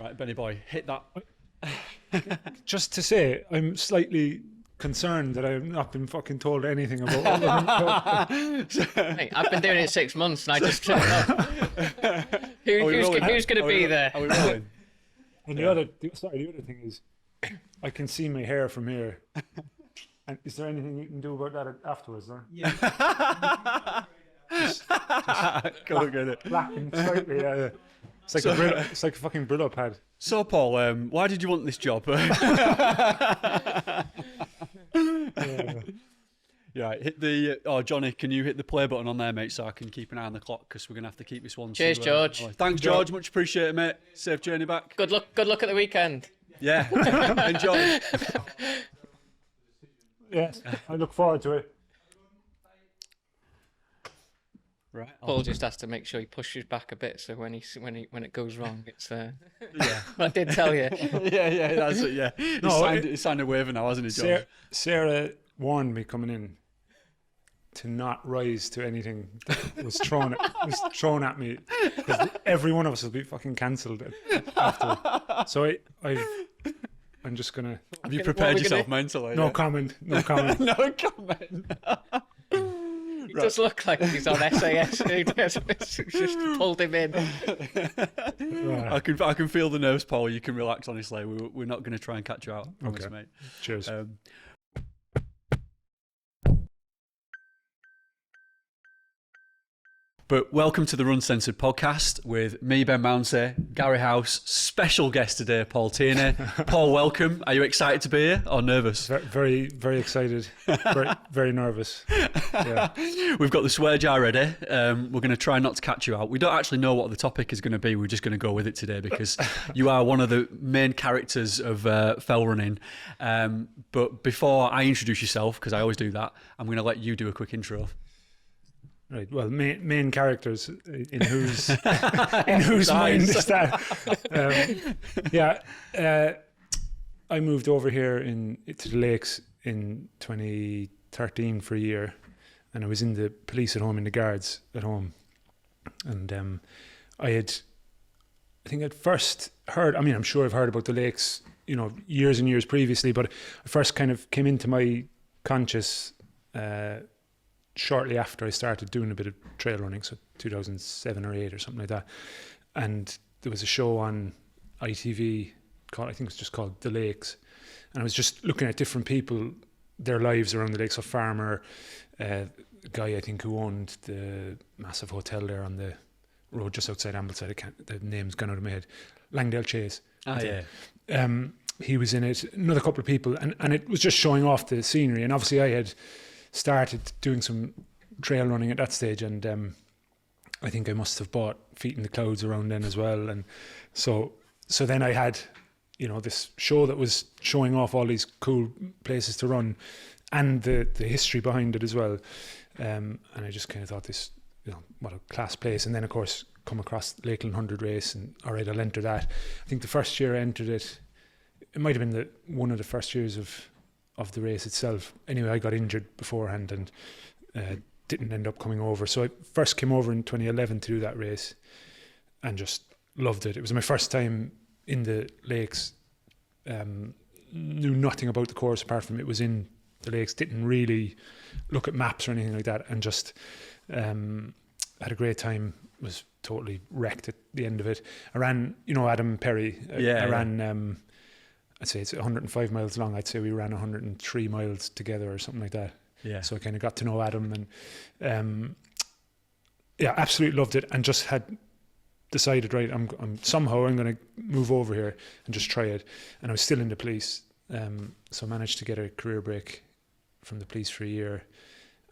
Right, Benny boy, hit that. Just to say, I'm slightly concerned that I've not been fucking told anything about Hey, I've been doing it 6 months and I just don't know. Who's going to be there? Are we rolling? And the other thing is, I can see my hair from here. And is there anything you can do about that afterwards? Huh? Yeah. Go get it. Black and slightly. It's like a fucking Brillo pad. So, Paul, why did you want this job? Yeah, hit the. Oh, Johnny, can you hit the play button on there, mate, so I can keep an eye on the clock because we're gonna have to keep this one. Cheers, George. Thanks, George. Much appreciated, mate. Safe journey back. Good luck at the weekend. Yeah, enjoy. Yes, I look forward to it. Right. Paul just has to make sure he pushes back a bit, so when it goes wrong, it's. Yeah. I did tell you. yeah, that's it. Yeah. He signed a waiver now, hasn't he, George? Sarah warned me coming in to not rise to anything that was thrown at me, because every one of us will be fucking cancelled after. So I'm just gonna. Have you prepared yourself mentally? No comment. No comment. It does look like he's on SAS. It's just pulled him in. I can feel the nerves, Paul. You can relax, honestly. We're not going to try and catch you out. Promise, mate. Cheers. But welcome to the RUNcensored podcast with me, Ben Mounsey, Gary House, special guest today, Paul Tierney. Paul, welcome. Are you excited to be here or nervous? Very, very excited. Very, very nervous. Yeah. We've got the swear jar ready. We're going to try not to catch you out. We don't actually know what the topic is going to be. We're just going to go with it today because you are one of the main characters of fell running. But before I introduce yourself, because I always do that, I'm going to let you do a quick intro. Right. Well, main characters in whose mind is that? I moved over here to the Lakes in 2013 for a year, and I was in the police at home, in the guards at home, and I think I'd first heard. I mean, I'm sure I've heard about the Lakes, years and years previously, but I first kind of came into my conscious. Shortly after I started doing a bit of trail running, so 2007 or 8 or something like that, and there was a show on ITV called, I think it was just called The Lakes, and I was just looking at different people, their lives around the lakes. A farmer, a guy I think who owned the massive hotel there on the road just outside Ambleside. The name's gone out of my head. Langdale Chase. He was in it. Another couple of people, and it was just showing off the scenery. And obviously I had started doing some trail running at that stage, and I think I must have bought Feet in the Clouds around then as well. And so then I had, this show that was showing off all these cool places to run and the history behind it as well. And I just kind of thought this, what a class place. And then of course come across Lakeland 100 race, and all right, I'll enter that. I think the first year I entered it might have been one of the first years of the race itself. Anyway, I got injured beforehand and didn't end up coming over. So I first came over in 2011 to do that race and just loved it. It was my first time in the Lakes. Knew nothing about the course apart from it was in the Lakes. Didn't really look at maps or anything like that, and just had a great time. Was totally wrecked at the end of it. I ran, Adam Perry. I ran... I'd say it's 105 miles long. I'd say we ran 103 miles together or something like that. Yeah. So I kind of got to know Adam, and absolutely loved it, and just had decided, right, I'm going to move over here and just try it. And I was still in the police, so I managed to get a career break from the police for a year,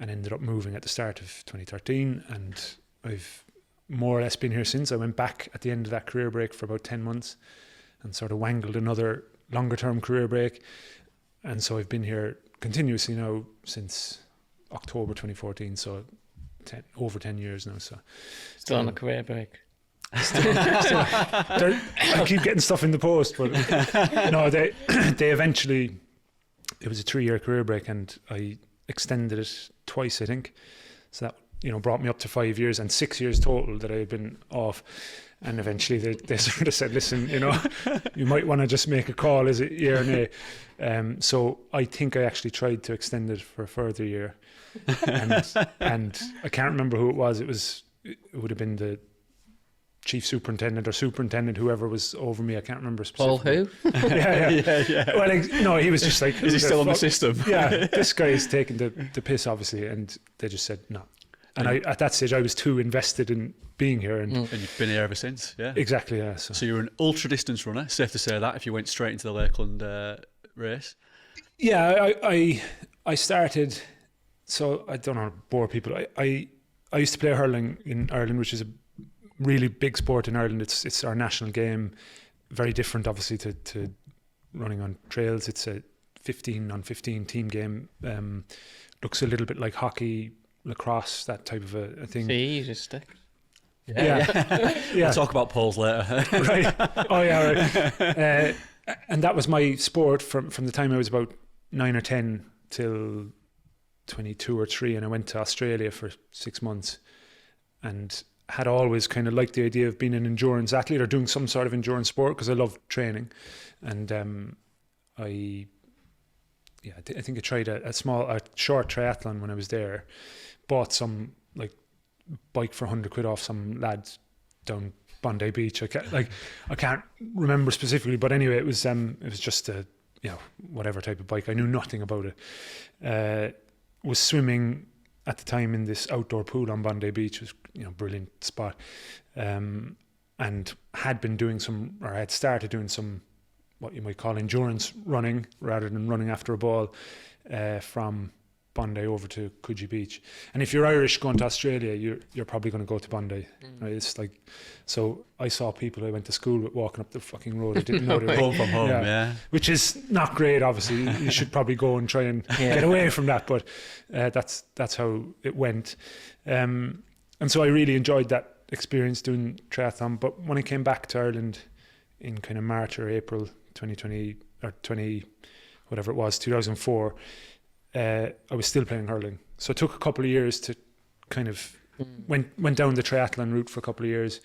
and ended up moving at the start of 2013. And I've more or less been here since. I went back at the end of that career break for about 10 months, and sort of wangled another longer term career break, and so I've been here continuously now since October 2014, so over 10 years now. So still on a career break. I keep getting stuff in the post, but no, they eventually, it was a 3-year career break, and I extended it twice, I think. So that brought me up to 5 years, and 6 years total that I had been off. And eventually they sort of said, listen, you might want to just make a call, is it year or nay? So I think I actually tried to extend it for a further year. And I can't remember who it was. It would have been the chief superintendent or superintendent, whoever was over me. I can't remember specifically. Paul who? Yeah. Well, no, he was just like... Is he still on the system? Yeah, this guy is taking the piss, obviously. And they just said, no. And at that stage, I was too invested in being here. And you've been here ever since, yeah? Exactly, yeah. So you're an ultra-distance runner, safe to say that, if you went straight into the Lakeland race? Yeah, I started... So I don't want to bore people. I used to play hurling in Ireland, which is a really big sport in Ireland. It's our national game. Very different, obviously, to running on trails. It's a 15-on-15 team game. Looks a little bit like hockey, lacrosse, that type of a thing. See, you just stick. Yeah. We'll talk about poles later. Right. Oh, yeah, right. And that was my sport from the time I was about 9 or 10 till 22 or 3, and I went to Australia for 6 months and had always kind of liked the idea of being an endurance athlete or doing some sort of endurance sport because I love training. And I think I tried a short triathlon when I was there. Bought some like bike for 100 quid off some lads down Bondi Beach. I can't remember specifically, but anyway, it was just a whatever type of bike. I knew nothing about it. Was swimming at the time in this outdoor pool on Bondi Beach. It was brilliant spot, and had been doing had started doing some what you might call endurance running rather than running after a ball from Bondi over to Coogee Beach. And if you're Irish going to Australia, you're probably going to go to Bondi. Right? It's like, so I saw people I went to school with walking up the fucking road. I didn't know they were home from home, yeah. Which is not great, obviously. You should probably go and try and get away from that. But that's how it went. And so I really enjoyed that experience doing triathlon. But when I came back to Ireland in kind of March or April 2020 or 20 whatever it was, 2004. I was still playing hurling. So it took a couple of years to kind of went down the triathlon route for a couple of years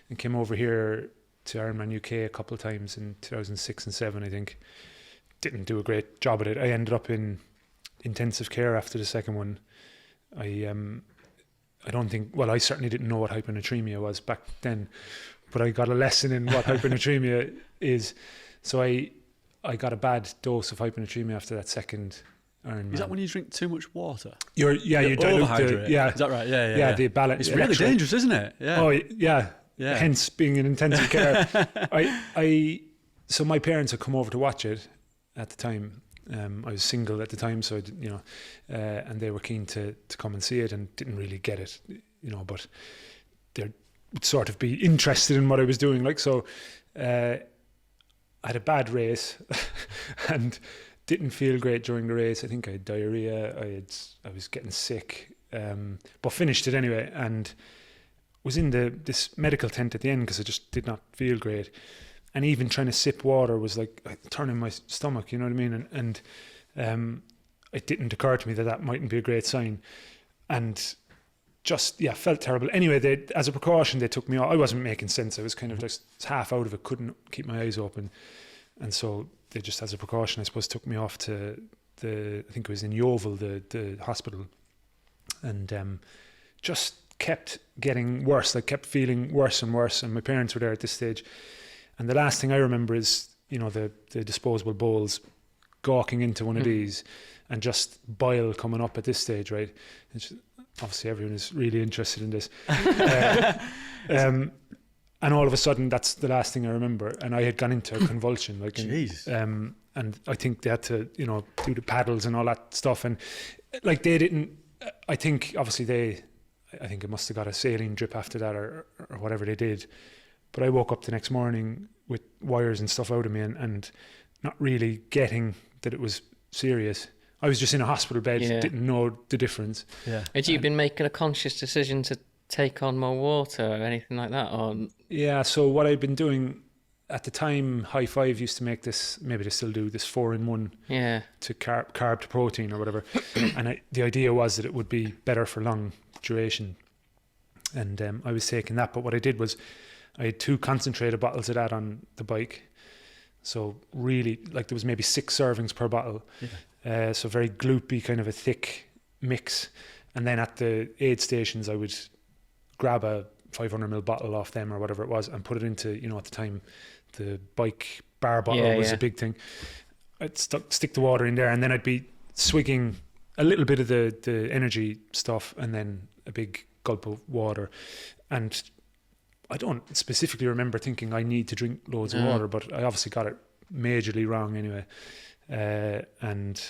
and came over here to Ironman UK a couple of times in 2006 and 7, I think. Didn't do a great job at it. I ended up in intensive care after the second one. I don't think, well, I certainly didn't know what hyponatremia was back then, but I got a lesson in what hyponatremia is. So I got a bad dose of hyponatremia after that second Ironman. Is that when you drink too much water? You overhydrate. Yeah. Is that right? Yeah. The balance. It's really dangerous, isn't it? Yeah. Oh, yeah. Hence being in intensive care. So my parents had come over to watch it at the time. I was single at the time, so and they were keen to come and see it and didn't really get it, but they would sort of be interested in what I was doing. Like, so I had a bad race and didn't feel great during the race. I think I had diarrhea. I was getting sick, but finished it anyway. And was in this medical tent at the end because I just did not feel great. And even trying to sip water was like turning my stomach. You know what I mean? And it didn't occur to me that mightn't be a great sign. And just felt terrible. Anyway, as a precaution, they took me off. I wasn't making sense. I was kind of just half out of it. Couldn't keep my eyes open, and so they just, as a precaution, I suppose, took me off to I think it was in Yeovil, the hospital, and just kept getting worse. I kept feeling worse and worse, and my parents were there at this stage. And the last thing I remember is, the disposable bowls, gawking into one of these, and just bile coming up at this stage, right? Obviously, everyone is really interested in this. And all of a sudden, that's the last thing I remember. And I had gone into a convulsion. And I think they had to, do the paddles and all that stuff. And like they didn't, I think, obviously I think it must have got a saline drip after that or whatever they did. But I woke up the next morning with wires and stuff out of me and not really getting that it was serious. I was just in a hospital bed, didn't know the difference. Yeah. Had you been making a conscious decision to take on more water or anything like that? Or yeah, so what I'd been doing at the time, High Five used to make this, maybe they still do, this 4-in-1 to carb to protein or whatever. And the idea was that it would be better for long duration. And I was taking that, but what I did was I had 2 concentrated bottles of that on the bike. So really, like there was maybe 6 servings per bottle. Yeah. So very gloopy, kind of a thick mix. And then at the aid stations, I would grab a 500ml bottle off them or whatever it was and put it into, at the time, the bike bar bottle was a big thing. I'd stick the water in there, and then I'd be swigging a little bit of the energy stuff and then a big gulp of water. And I don't specifically remember thinking I need to drink loads of water, but I obviously got it majorly wrong anyway. And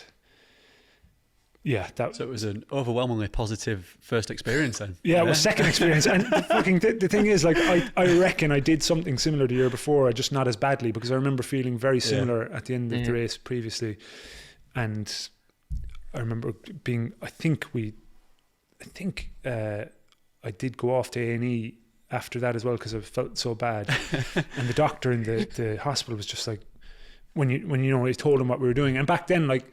yeah, so it was an overwhelmingly positive first experience then. Yeah, it was second experience. And the thing is, like, I reckon I did something similar the year before, just not as badly, because I remember feeling very similar at the end of the race previously. And I remember being, I think I did go off to A&E after that as well, because I felt so bad. And the doctor in the hospital was just like, when he told him what we were doing. And back then, like,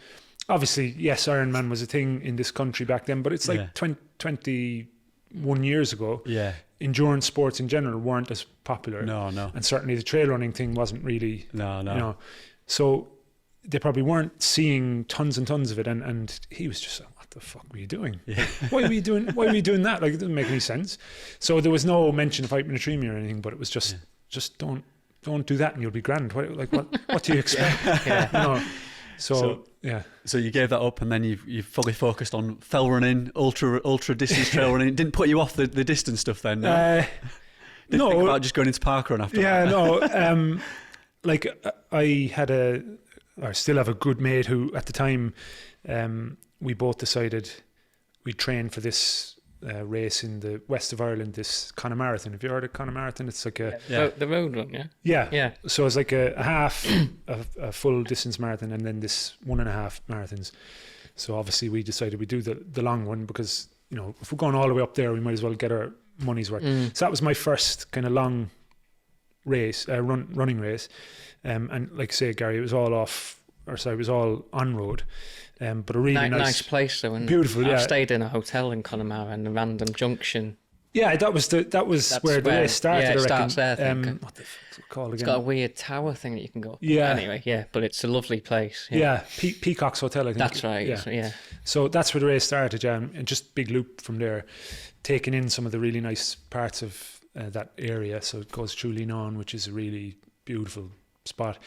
obviously, yes, Ironman was a thing in this country back then, but it's like 21 years ago. Yeah. Endurance sports in general weren't as popular. No. And certainly the trail running thing wasn't really. No. So they probably weren't seeing tons and tons of it. And he was just like, what the fuck were you doing? Yeah. Why were you doing that? Like, it doesn't make any sense. So there was no mention of hyponatremia or anything, but it was just don't do that and you'll be grand. What do you expect? So you gave that up, and then you've fully focused on fell running, ultra distance trail running. It didn't put you off the distance stuff then? No. Didn't think about just going into parkrun after that? No. Like, I still have a good mate who, at the time, we both decided we'd train for this race in the west of Ireland, this Conor Marathon. Have you heard of Conor Marathon? It's like the road one, yeah. So it's like a half, a full distance marathon, and then this 1.5 marathons. So obviously we decided we'd do the long one, because if we're going all the way up there, we might as well get our money's worth. So that was my first kind of long race, running race, and like I say, Gary, it was all it was all on road. But a really nice place though, and beautiful. I stayed in a hotel in Connemara in a random junction. Yeah, that was where the race started. Yeah, it starts there. What the fuck's it called again? It's got a weird tower thing that you can go. Yeah. Anyway, but it's a lovely place. Yeah, Peacock's Hotel, I think. That's right. Yeah. So that's where the race started, and just big loop from there, taking in some of the really nice parts of that area. So it goes through Linon, which is a really beautiful spot,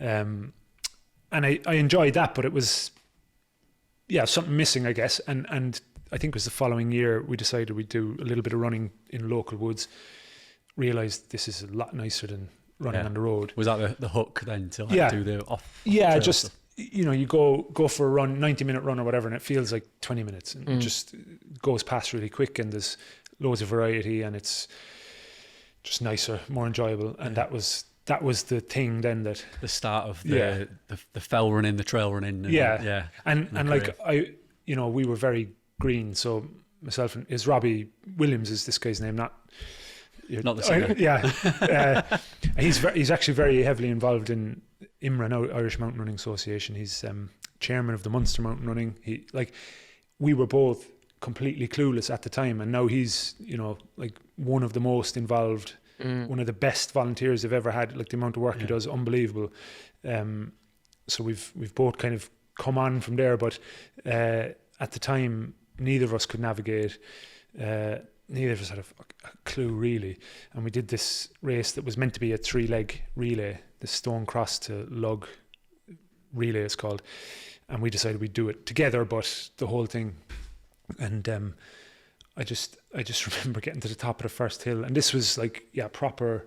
and I enjoyed that, but it was. Yeah, something missing, I guess. And I think it was the following year we decided we'd do a little bit of running in local woods. Realised this is a lot nicer than running on the road. Was that the hook then to do the off? Yeah, just stuff? You go for a run, 90-minute run or whatever, and it feels like 20 minutes, and it just goes past really quick, and there's loads of variety, and it's just nicer, more enjoyable. And that was the thing then, that the start of the fell running, the trail running. And like we were very green. So myself and Robbie Williams is this guy's name, not the singer. He's actually very heavily involved in IMRA, Irish Mountain Running Association. He's chairman of the Munster Mountain Running. We were both completely clueless at the time, and now he's like one of the most involved. One of the best volunteers I've ever had. Like, the amount of work he does, unbelievable. So we've both kind of come on from there, but at the time neither of us could navigate. Neither of us had a clue really, and we did this race that was meant to be a 3-leg relay, the Stone Cross to Lug relay it's called, and we decided we'd do it together, but the whole thing, and I just remember getting to the top of the first hill, and this was like proper.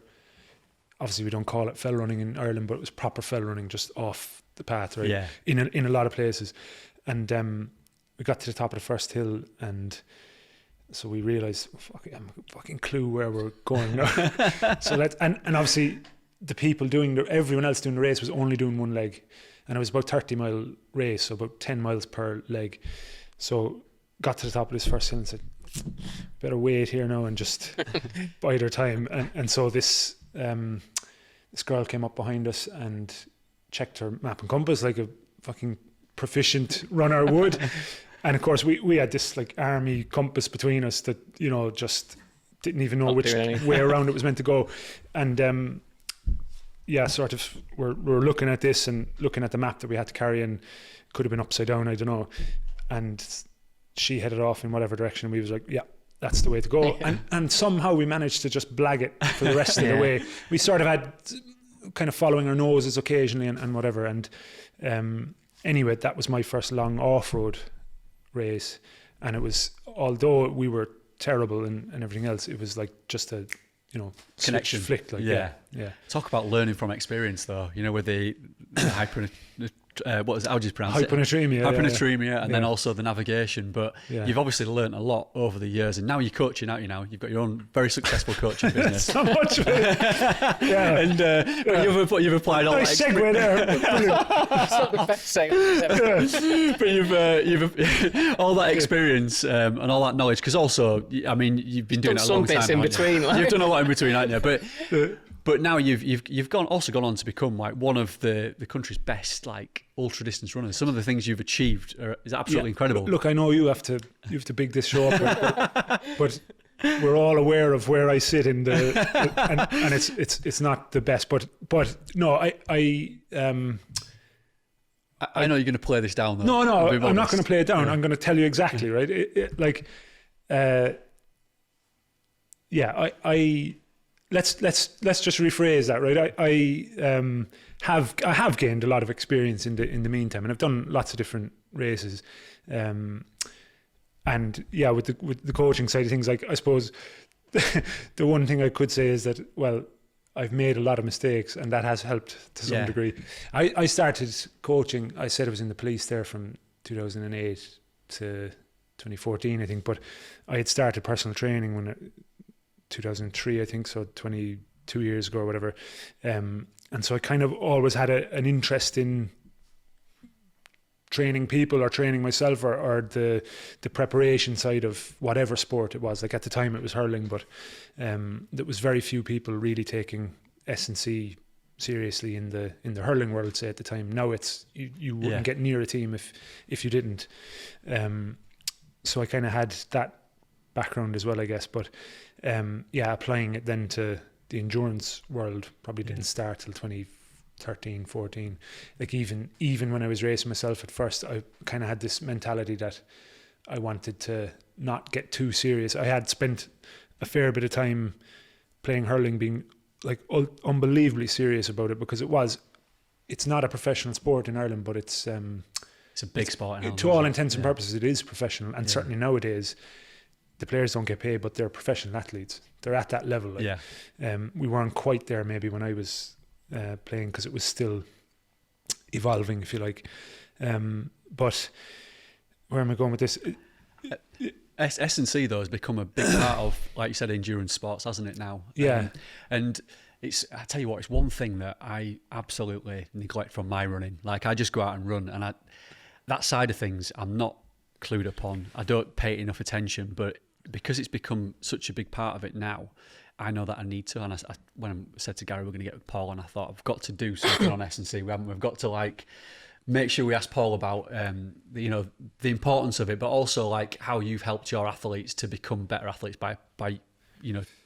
Obviously, we don't call it fell running in Ireland, but it was proper fell running, just off the path, right? Yeah. In a lot of places, and we got to the top of the first hill, and so we realised, I have a fucking clue where we're going now. So and obviously the people everyone else doing the race was only doing one leg, and it was about 30-mile race, so about 10 miles per leg. So got to the top of this first hill and said, better wait here now and just bide our time. And so this girl came up behind us and checked her map and compass like a fucking proficient runner would. And of course we had this like army compass between us that, just didn't even know Not which doing anything. way around it was meant to go. And sort of we're looking at this and looking at the map that we had to carry, and could have been upside down, I don't know. And she headed off in whatever direction, and we was like, yeah, that's the way to go. And somehow we managed to just blag it for the rest of the way. We sort of had kind of following our noses occasionally and whatever. And anyway, that was my first long off-road race. And it was, although we were terrible and everything else, it was like just a, connection flicked. Like, yeah. Talk Talk about learning from experience, though. With the what was it? How do you pronounce Hyponatremia, and then also the navigation. But you've obviously learnt a lot over the years, and now you're coaching, aren't you? Now you've got your own very successful coaching business. So much of it. Yeah. And but you've applied all that nice segue there. It's not the best segment. But you've all that experience and all that knowledge, because also, I mean, you've been doing it a long time. Some bits in between. You've done a lot in between, haven't you? But now you've also gone on to become like one of the country's best like ultra distance runners. Some of the things you've achieved is absolutely incredible. Look, I know you have to big this show up, but we're all aware of where I sit in the and it's not the best. But no, I know you're going to play this down though. No, I'm not going to play it down. I'm going to tell you exactly, right? Let's just rephrase that, right? I have gained a lot of experience in the meantime, and I've done lots of different races, and with the coaching side of things, like I suppose the one thing I could say is that, well, I've made a lot of mistakes, and that has helped to some degree. I started coaching. I said I was in the police there from 2008 to 2014, I think, but I had started personal training when 2003, I think, so 22 years ago or whatever. And so I kind of always had an interest in training people or training myself or the preparation side of whatever sport it was. Like at the time it was hurling, but there was very few people really taking S&C seriously in the hurling world, say at the time. Now it's you wouldn't get near a team if you didn't. So I kind of had that background as well, I guess, but applying it then to the endurance world probably didn't start till 2013, 14. Like even when I was racing myself at first, I kind of had this mentality that I wanted to not get too serious. I had spent a fair bit of time playing hurling, being like unbelievably serious about it, because it's not a professional sport in Ireland, but it's a big sport in Ireland. To all intents and purposes, it is professional, and certainly nowadays the players don't get paid, but they're professional athletes. They're at that level. We weren't quite there maybe when I was playing, because it was still evolving, if you like. But where am I going with this? S&C though has become a big part of, like you said, endurance sports, hasn't it now? Yeah. And I tell you what, it's one thing that I absolutely neglect from my running. Like I just go out and run, and that side of things I'm not clued upon. I don't pay it enough attention, but because it's become such a big part of it now, I know that I need to. And when I said to Gary we're going to get with Paul, and I thought I've got to do something on S&C. We've got to like make sure we ask Paul about the importance of it, but also like how you've helped your athletes to become better athletes by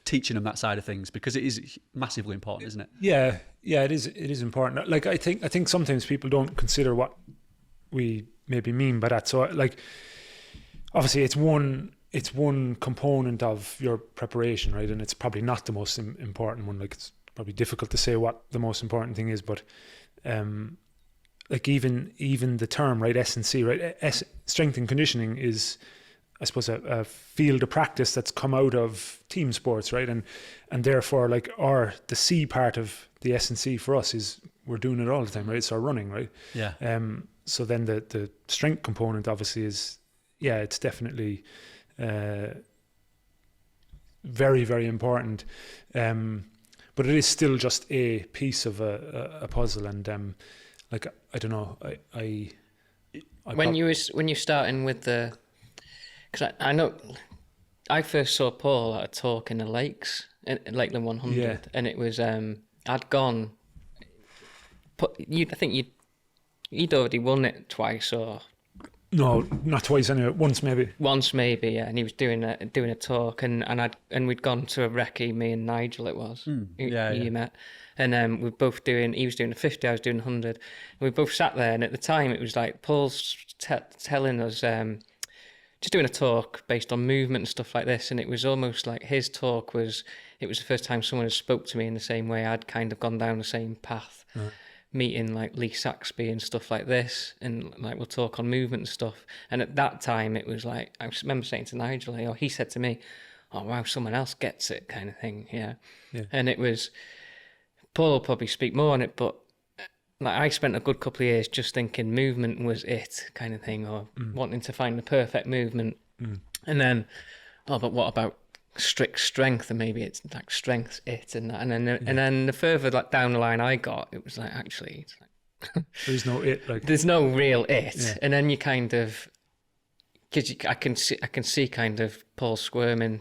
teaching them that side of things, because it is massively important, isn't it? Yeah, it is important. Like I think sometimes people don't consider what we maybe mean by that. So like obviously it's one component of your preparation, right? And it's probably not the most important one. Like it's probably difficult to say what the most important thing is, but like even the term, right, S&C, right, strength and conditioning is, I suppose, a field of practice that's come out of team sports, right? And therefore, like the C part of the S&C for us is we're doing it all the time, right? It's our running, right? Yeah. So then the strength component obviously is, it's definitely very, very important. But it is still just a piece of a puzzle, and like I don't know, when you're starting with the, because I know I first saw Paul at a talk in the lakes at Lakeland 100, and it was I'd gone. I think you'd already won it twice, or No, not twice anyway. Once maybe. Once maybe, yeah. And he was doing a talk, and we'd gone to a recce. Me and Nigel, it was. You met, and we were both doing. He was doing a 50, I was doing 100. And we both sat there, and at the time it was like Paul's telling us, just doing a talk based on movement and stuff like this, and it was almost like his talk was. It was the first time someone had spoke to me in the same way. I'd kind of gone down the same path. Right. Meeting like Lee Saxby and stuff like this, and like we'll talk on movement and stuff. And at that time it was like, I remember saying to Nigel, or he said to me, oh wow, someone else gets it, kind of thing. Yeah. And it was, Paul will probably speak more on it, but like I spent a good couple of years just thinking movement was it, kind of thing, or wanting to find the perfect movement. And then, but what about strict strength? And maybe it's like strength's it, and then the further like down the line I got, it was like, actually it's like there's no it, like there's no real it. And then you kind of, because I can see kind of Paul squirming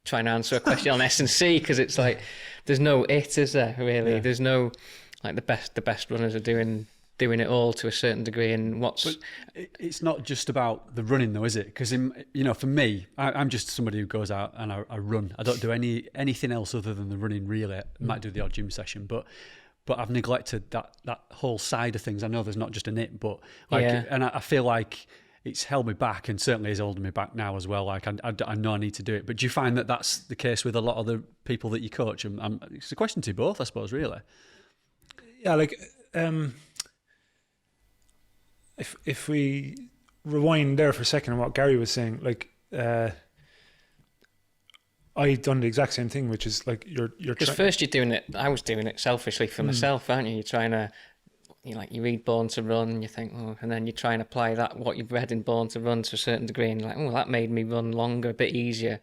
trying to answer a question on S&C, because it's like there's no it, is there really? There's no, like the best runners are doing it all to a certain degree. And but it's not just about the running though, is it? Because for me, I'm just somebody who goes out and I run. I don't do anything else other than the running really. I might do the odd gym session, but I've neglected that whole side of things. I know there's not just a nit, but and I feel like it's held me back, and certainly is holding me back now as well. Like I know I need to do it, but do you find that that's the case with a lot of the people that you coach? And it's a question to both, I suppose, really. Yeah, like if we rewind there for a second on what Gary was saying, like I done the exact same thing, which is like you're because first you're doing it. I was doing it selfishly for myself, aren't you? You're trying to. You read Born to Run, and you think, and then you try and apply what you've read in Born to Run to a certain degree, and you're like, that made me run longer, a bit easier.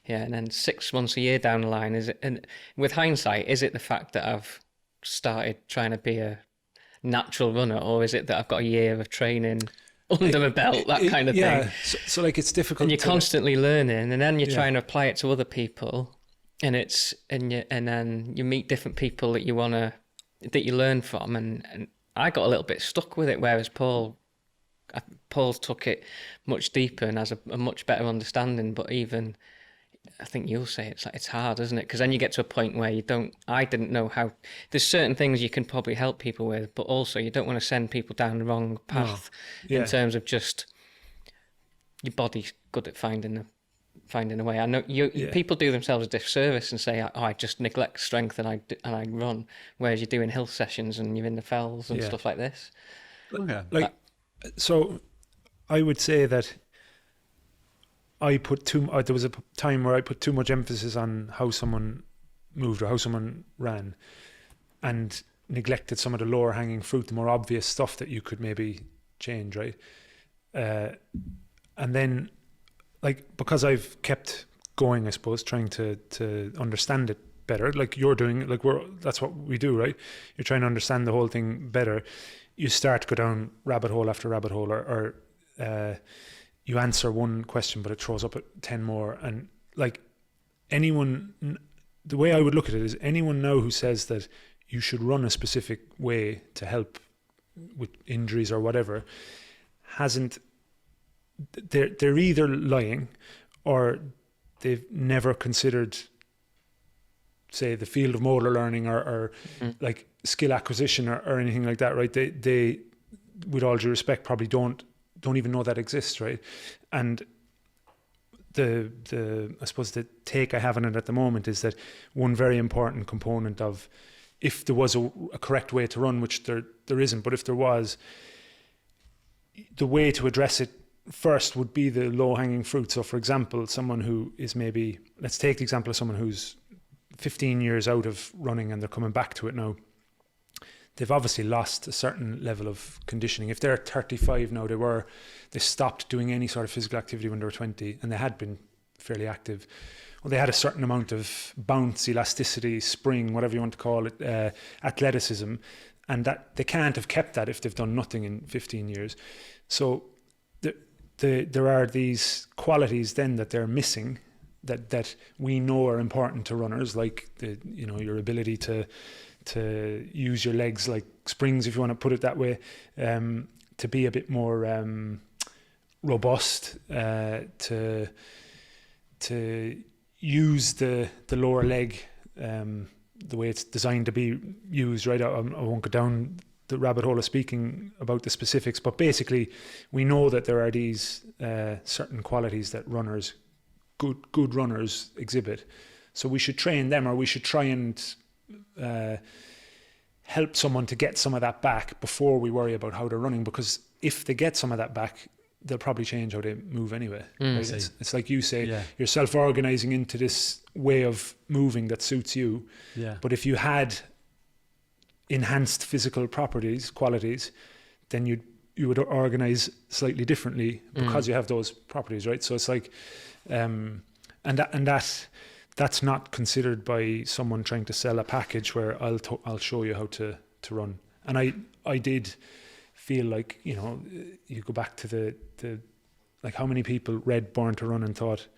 And then 6 months, a year down the line, and with hindsight, is it the fact that I've started trying to be a natural runner, or is it that I've got a year of training under my belt, that kind of thing? So like it's difficult, and you're constantly learning, and then you're trying to apply it to other people, and then you meet different people that you learn from, and I got a little bit stuck with it, whereas Paul took it much deeper and has a much better understanding. But even, I think you'll say it's hard, isn't it? Because then you get to a point where I didn't know how. There's certain things you can probably help people with, but also you don't want to send people down the wrong path in terms of just your body's good at finding a way. I know people do themselves a disservice and say, I just neglect strength and I run, whereas you're doing hill sessions and you're in the fells and stuff like this. Okay. So I would say that there was a time where I put too much emphasis on how someone moved or how someone ran, and neglected some of the lower hanging fruit, the more obvious stuff that you could maybe change, right? And then, like, because I've kept going, I suppose, trying to understand it better, like you're doing, like that's what we do, right? You're trying to understand the whole thing better. You start to go down rabbit hole after rabbit hole, or you answer one question, but it throws up 10 more. And like anyone, the way I would look at it is anyone now who says that you should run a specific way to help with injuries or whatever, they're either lying or they've never considered, say, the field of motor learning or like skill acquisition or anything like that, right? They with all due respect, probably don't even know that exists, right? And the I suppose the take I have on it at the moment is that one very important component of, if there was a correct way to run, which there isn't, but if there was, the way to address it first would be the low-hanging fruit. So, for example, someone who is maybe, let's take the example of someone who's 15 years out of running and they're coming back to it now. They've obviously lost a certain level of conditioning. If they're 35 now, they stopped doing any sort of physical activity when they were 20, and they had been fairly active. Well, they had a certain amount of bounce, elasticity, spring, whatever you want to call it, athleticism, and that they can't have kept that if they've done nothing in 15 years. So there are these qualities then that they're missing that we know are important to runners, like your ability to use your legs like springs, if you want to put it that way, to be a bit more robust, to use the lower leg the way it's designed to be used, right? I won't go down the rabbit hole of speaking about the specifics, but basically we know that there are these certain qualities that runners, good runners exhibit. So we should train them, or we should try and help someone to get some of that back before we worry about how they're running, because if they get some of that back, they'll probably change how they move anyway. Right? It's like you say, you're self-organizing into this way of moving that suits you. Yeah. But if you had enhanced physical qualities, then you would organize slightly differently because you have those properties, right? So it's like, and that's not considered by someone trying to sell a package where I'll show you how to run. And I did feel like, you know, you go back to the like how many people read Born to Run and thought,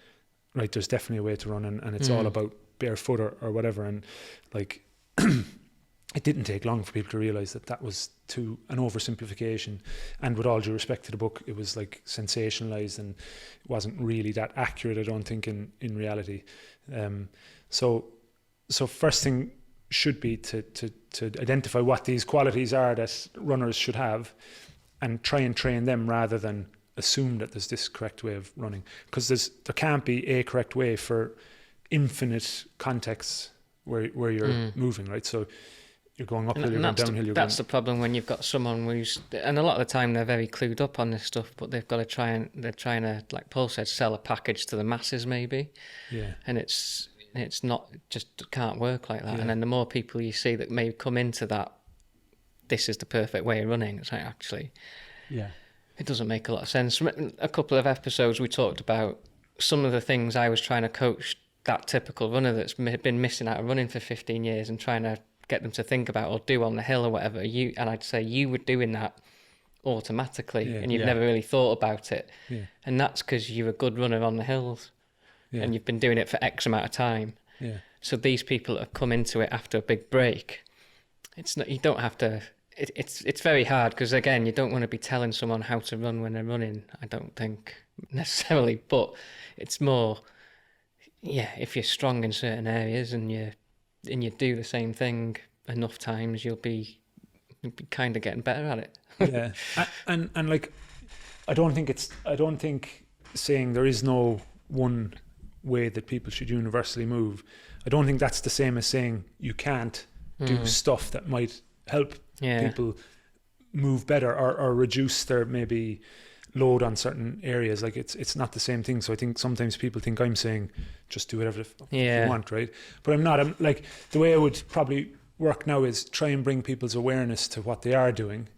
right, there's definitely a way to run, and it's all about barefoot or whatever. And like, it didn't take long for people to realize that was an oversimplification. And with all due respect to the book, it was like sensationalized, and it wasn't really that accurate, I don't think, in reality. So first thing should be to identify what these qualities are that runners should have, and try and train them rather than assume that there's this correct way of running, because there can't be a correct way for infinite contexts where you're moving, right? So you're going uphill, you're going downhill. That's the problem when you've got someone who's, and a lot of the time they're very clued up on this stuff, but they've got to they're trying to, like Paul said, sell a package to the masses maybe. Yeah. And it's not, just can't work like that. Yeah. And then the more people you see that may come into that, this is the perfect way of running, it's like, actually, it doesn't make a lot of sense. A couple of episodes we talked about some of the things I was trying to coach that typical runner that's been missing out of running for 15 years and trying to get them to think about or do on the hill or whatever. And I'd say you were doing that automatically, and you've never really thought about it. Yeah. And that's because you're a good runner on the hills, and you've been doing it for X amount of time. Yeah. So these people that have come into it after a big break, it's not, you don't have to, it's very hard, because again, you don't want to be telling someone how to run when they're running, I don't think necessarily, but it's more, if you're strong in certain areas and you do the same thing enough times, you'll be kind of getting better at it. Yeah. And like, I don't think saying there is no one way that people should universally move, I don't think that's the same as saying you can't do stuff that might help people move better or reduce their maybe load on certain areas. Like, it's not the same thing. So I think sometimes people think I'm saying just do whatever you want, right? But I'm not. I'm like, the way I would probably work now is try and bring people's awareness to what they are doing,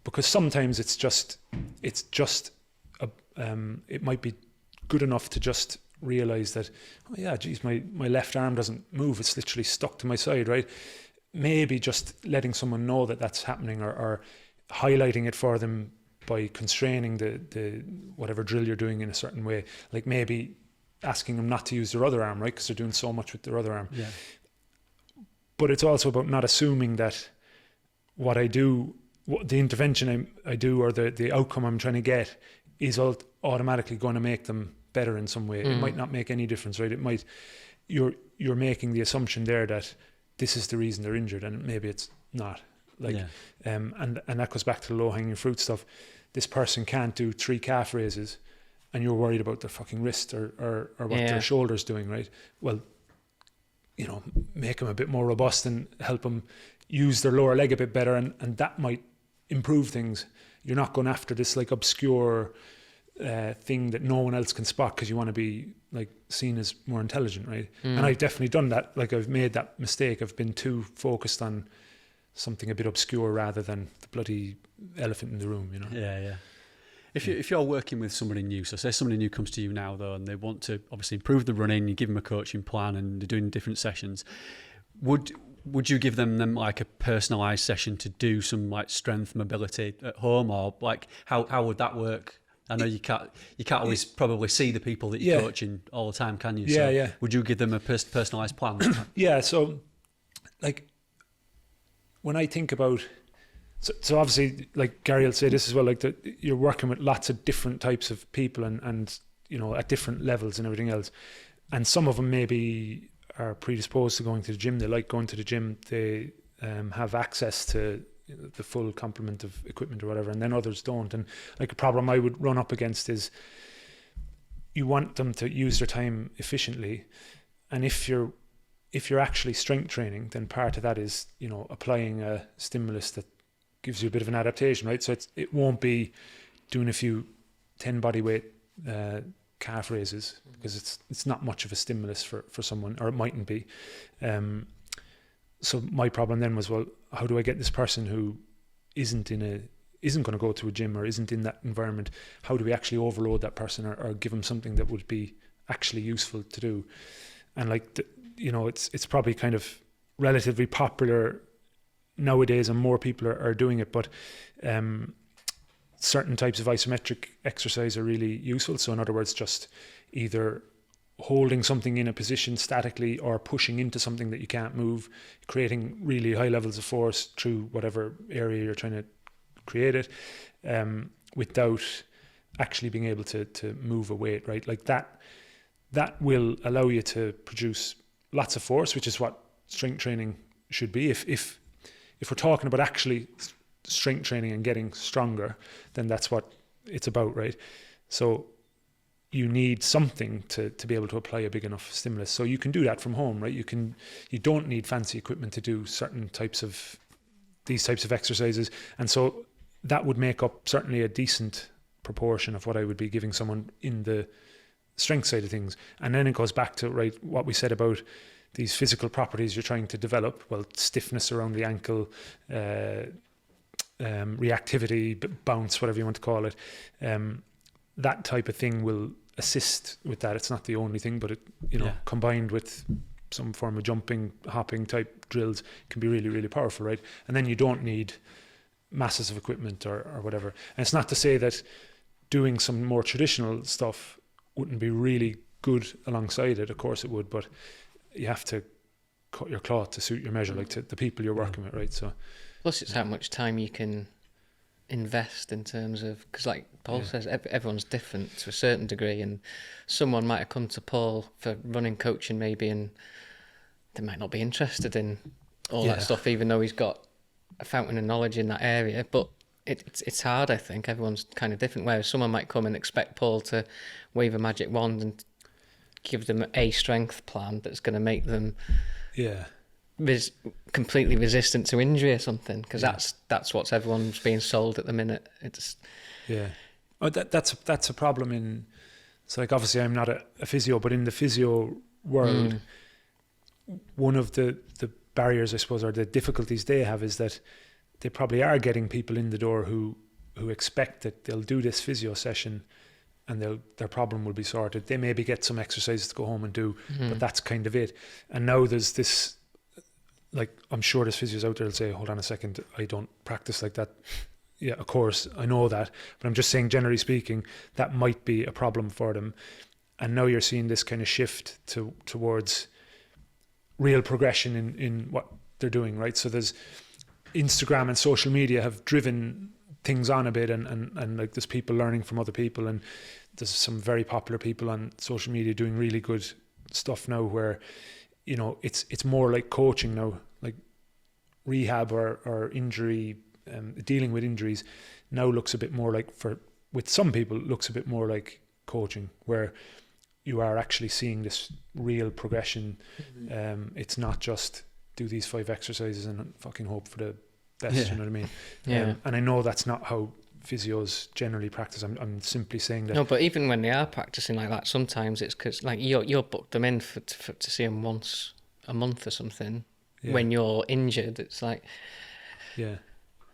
because sometimes it might be good enough to just realize that, oh yeah, geez, my left arm doesn't move, it's literally stuck to my side, right? Maybe just letting someone know that that's happening, or highlighting it for them by constraining the whatever drill you're doing in a certain way, like maybe asking them not to use their other arm, right, because they're doing so much with their other arm. Yeah. But it's also about not assuming that what I do, the intervention I do, or the outcome I'm trying to get is automatically going to make them better in some way. It might not make any difference, right? It might, you're making the assumption there that this is the reason they're injured, and maybe it's not. Like, and that goes back to the low-hanging fruit stuff. This person can't do 3 calf raises, and you're worried about their fucking wrist or what their shoulder's doing, right? Well, you know, make them a bit more robust and help them use their lower leg a bit better, and that might improve things. You're not going after this like obscure thing that no one else can spot because you want to be like seen as more intelligent, right? And I've definitely done that. Like, I've made that mistake. I've been too focused on something a bit obscure rather than the bloody elephant in the room, you know? Yeah. If you're working with somebody new, so say somebody new comes to you now though, and they want to obviously improve the running, you give them a coaching plan and they're doing different sessions, would you give them like a personalised session to do some like strength mobility at home, or like how would that work? I know you can't always probably see the people that you're coaching all the time, can you? So would you give them a personalised plan? Yeah, so like when I think about So obviously, like Gary will say this as well, like you're working with lots of different types of people and at different levels and everything else. And some of them maybe are predisposed to going to the gym. They like going to the gym. They have access to the full complement of equipment or whatever, and then others don't. And like a problem I would run up against is you want them to use their time efficiently. And if you're actually strength training, then part of that is, applying a stimulus that gives you a bit of an adaptation, right? So it won't be doing a few 10 body weight calf raises, because it's not much of a stimulus for someone, or it mightn't be. So my problem then was, well, how do I get this person who isn't going to go to a gym or isn't in that environment? How do we actually overload that person or give them something that would be actually useful to do? And like, it's probably kind of relatively popular nowadays, and more people are doing it, but certain types of isometric exercise are really useful. So in other words, just either holding something in a position statically or pushing into something that you can't move, creating really high levels of force through whatever area you're trying to create it, without actually being able to move a weight, right? Like that will allow you to produce lots of force, which is what strength training should be. If we're talking about actually strength training and getting stronger, then that's what it's about, right? So you need something to be able to apply a big enough stimulus. So you can do that from home, right? You don't need fancy equipment to do these types of exercises. And so that would make up certainly a decent proportion of what I would be giving someone in the strength side of things. And then it goes back to, right, what we said about these physical properties you're trying to develop. Well, stiffness around the ankle, reactivity, bounce, whatever you want to call it. That type of thing will assist with that. It's not the only thing, but combined with some form of jumping, hopping type drills can be really, really powerful, right? And then you don't need masses of equipment or whatever. And it's not to say that doing some more traditional stuff wouldn't be really good alongside it. Of course it would, but you have to cut your cloth to suit your measure, like to the people you're working with, right? So plus it's how much time you can invest in terms of, because like Paul says, everyone's different to a certain degree, and someone might have come to Paul for running coaching maybe, and they might not be interested in all that stuff, even though he's got a fountain of knowledge in that area. But it's hard, I think. Everyone's kind of different, whereas someone might come and expect Paul to wave a magic wand and give them a strength plan that's going to make them completely resistant to injury or something, because that's what everyone's being sold at the minute. It's that's a problem in, so like obviously I'm not a physio, but in the physio world, one of the barriers, I suppose, or the difficulties they have is that they probably are getting people in the door who expect that they'll do this physio session and their problem will be sorted. They maybe get some exercises to go home and do, but that's kind of it. And now there's this, like, I'm sure there's physios out there who'll say, hold on a second, I don't practice like that. Yeah, of course, I know that. But I'm just saying, generally speaking, that might be a problem for them. And now you're seeing this kind of shift towards real progression in what they're doing, right? So there's Instagram and social media have driven things on a bit, and like there's people learning from other people, and there's some very popular people on social media doing really good stuff now where, it's more like coaching now, like rehab or injury, dealing with injuries now looks a bit more like, with some people, looks a bit more like coaching, where you are actually seeing this real progression. It's not just do these 5 exercises and fucking hope for the best, you know what I mean? And I know that's not how physios generally practice. I'm simply saying that. No, but even when they are practicing like that, sometimes it's because like you're booked them in to see them once a month or something. When you're injured, it's like,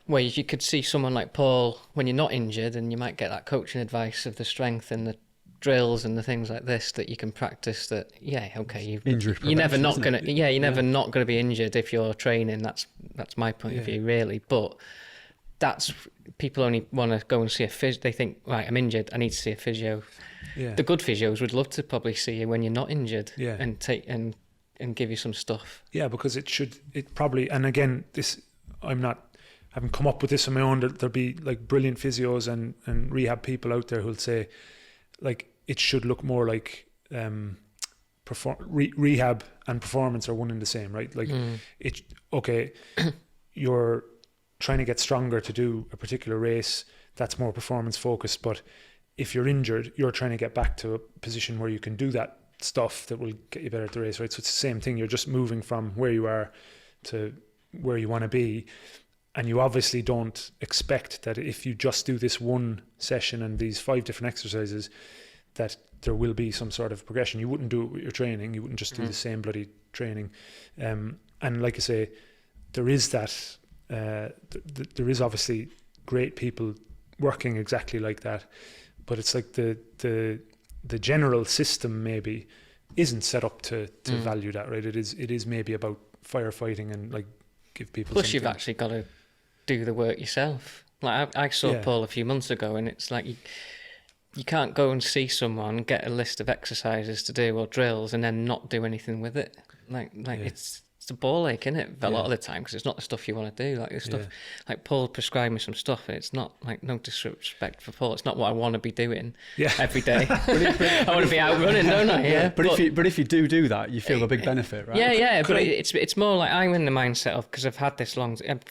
where you could see someone like Paul when you're not injured, and you might get that coaching advice of the strength and the drills and the things like this that you can practice. That you're never not gonna not gonna be injured if you're training. That's my point of view, really. But that's, people only want to go and see a physio. They think, right, I'm injured, I need to see a physio. The good physios would love to probably see you when you're not injured, and take and give you some stuff. Because it probably, and again, this, I'm not haven't come up with this on my own. There'll be like brilliant physios and rehab people out there who'll say like it should look more like rehab and performance are one and the same, right? Like you're trying to get stronger to do a particular race that's more performance focused, but if you're injured, you're trying to get back to a position where you can do that stuff that will get you better at the race, right? So it's the same thing. You're just moving from where you are to where you want to be. And you obviously don't expect that if you just do this one session and these 5 different exercises, that there will be some sort of progression. You wouldn't do it with your training. You wouldn't just do the same bloody training. And like I say, there is that, there is obviously great people working exactly like that. But it's like the general system maybe isn't set up to value that, right? It is maybe about firefighting and like give people. Plus, something. you've actually got to do the work yourself. Like I saw Paul a few months ago, and it's like you can't go and see someone, get a list of exercises to do or drills, and then not do anything with it. Like it's a ball ache, isn't it? A lot of the time, because it's not the stuff you want to do. Like the stuff, like Paul prescribed me some stuff, and it's not like, no disrespect for Paul, it's not what I want to be doing every day. I want to be out running, don't I? Yeah. But if you do that, you feel a big benefit, right? Yeah. But it's more like I'm in the mindset of, because I've had this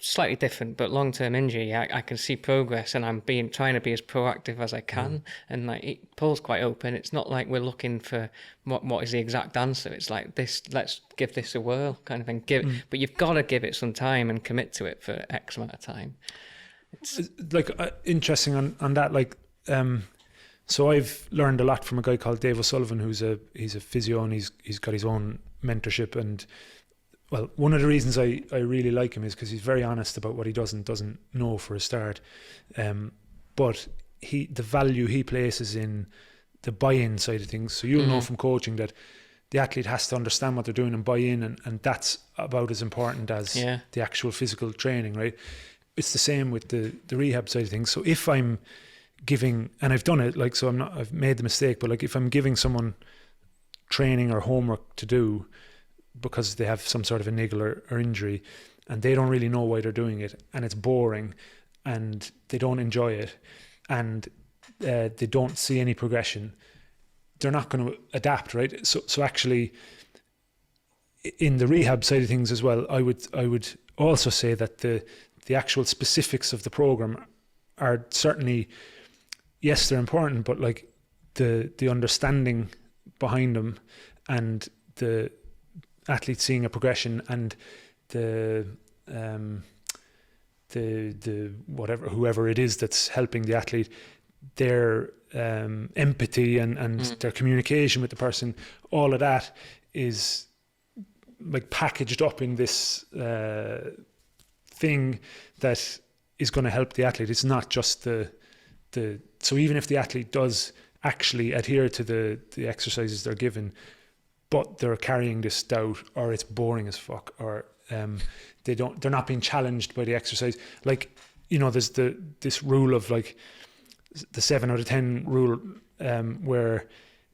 slightly different, but long-term injury. I can see progress, and I'm trying to be as proactive as I can. And like Paul's quite open. It's not like we're looking for what is the exact answer. It's like this. Let's give this a whirl, kind of thing. But you've got to give it some time and commit to it for X amount of time. It's like interesting on that. Like, so I've learned a lot from a guy called Dave O'Sullivan, he's a physio, and he's got his own mentorship. And well, one of the reasons I really like him is because he's very honest about what he does and doesn't know for a start. But the value he places in the buy-in side of things. So you'll know from coaching that the athlete has to understand what they're doing and buy in, and that's about as important as the actual physical training, right? It's the same with the rehab side of things. So if I'm giving, and I've done it, like, so I've made the mistake, but like if I'm giving someone training or homework to do because they have some sort of a niggle or injury, and they don't really know why they're doing it, and it's boring, and they don't enjoy it, and they don't see any progression, they're not going to adapt, right? So actually, in the rehab side of things as well, I would also say that the actual specifics of the program are certainly, yes, they're important, but like the understanding behind them, and the athlete seeing a progression, and the whatever, whoever it is that's helping the athlete, their empathy and their communication with the person, all of that is like packaged up in this thing that is going to help the athlete. It's not just so even if the athlete does actually adhere to the exercises they're given, but they're carrying this doubt, or it's boring as fuck, or they're not being challenged by the exercise. Like, you know, there's this rule of like the 7 out of 10 rule, where,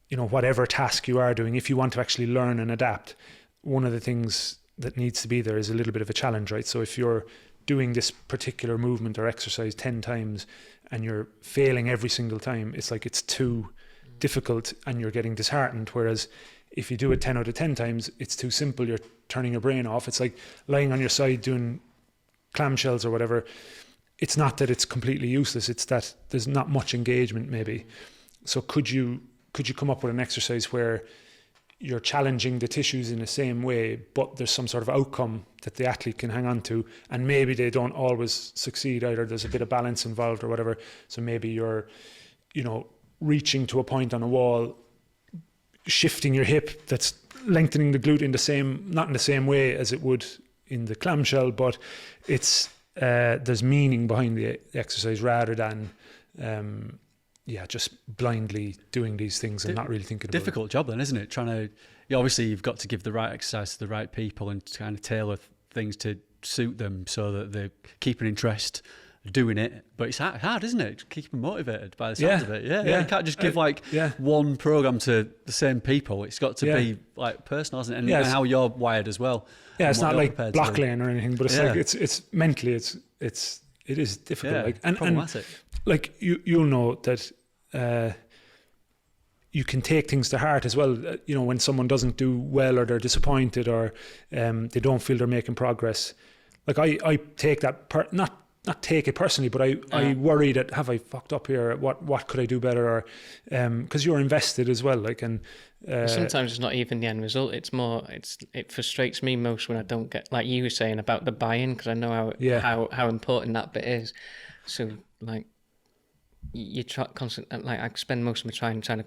you know, whatever task you are doing, if you want to actually learn and adapt, one of the things that needs to be there is a little bit of a challenge, right? So if you're doing this particular movement or exercise 10 times and you're failing every single time, it's like it's too difficult and you're getting disheartened. Whereas if you do it 10 out of 10 times, it's too simple, you're turning your brain off. It's like lying on your side doing clamshells or whatever. It's not that it's completely useless, it's that there's not much engagement maybe. So could you come up with an exercise where you're challenging the tissues in the same way, but there's some sort of outcome that the athlete can hang on to, and maybe they don't always succeed either, there's a bit of balance involved or whatever. So maybe you're, you know, reaching to a point on a wall, shifting your hip, that's lengthening the glute not in the same way as it would in the clamshell, but it's there's meaning behind the exercise rather than just blindly doing these things and not really thinking about it. Difficult job then, isn't it? Obviously you've got to give the right exercise to the right people and kind of tailor things to suit them so that they're keeping interest doing it, but it's hard, isn't it? Keep them motivated by the sounds of it. Yeah. You can't just give one program to the same people. It's got to be like personal, isn't it? And how you're wired as well. Yeah, it's not like block lane or anything, but it's like it's mentally it is difficult. Yeah, like and problematic. Like you'll know that you can take things to heart as well. You know, when someone doesn't do well or they're disappointed or they don't feel they're making progress. Like I take that not take it personally, but I worry that have I fucked up here? What could I do better? Or because you're invested as well. Like and sometimes it's not even the end result. It's more it frustrates me most when I don't get, like you were saying about the buy-in, because I know how important that bit is. So like you try constantly. Like I spend most of my time trying to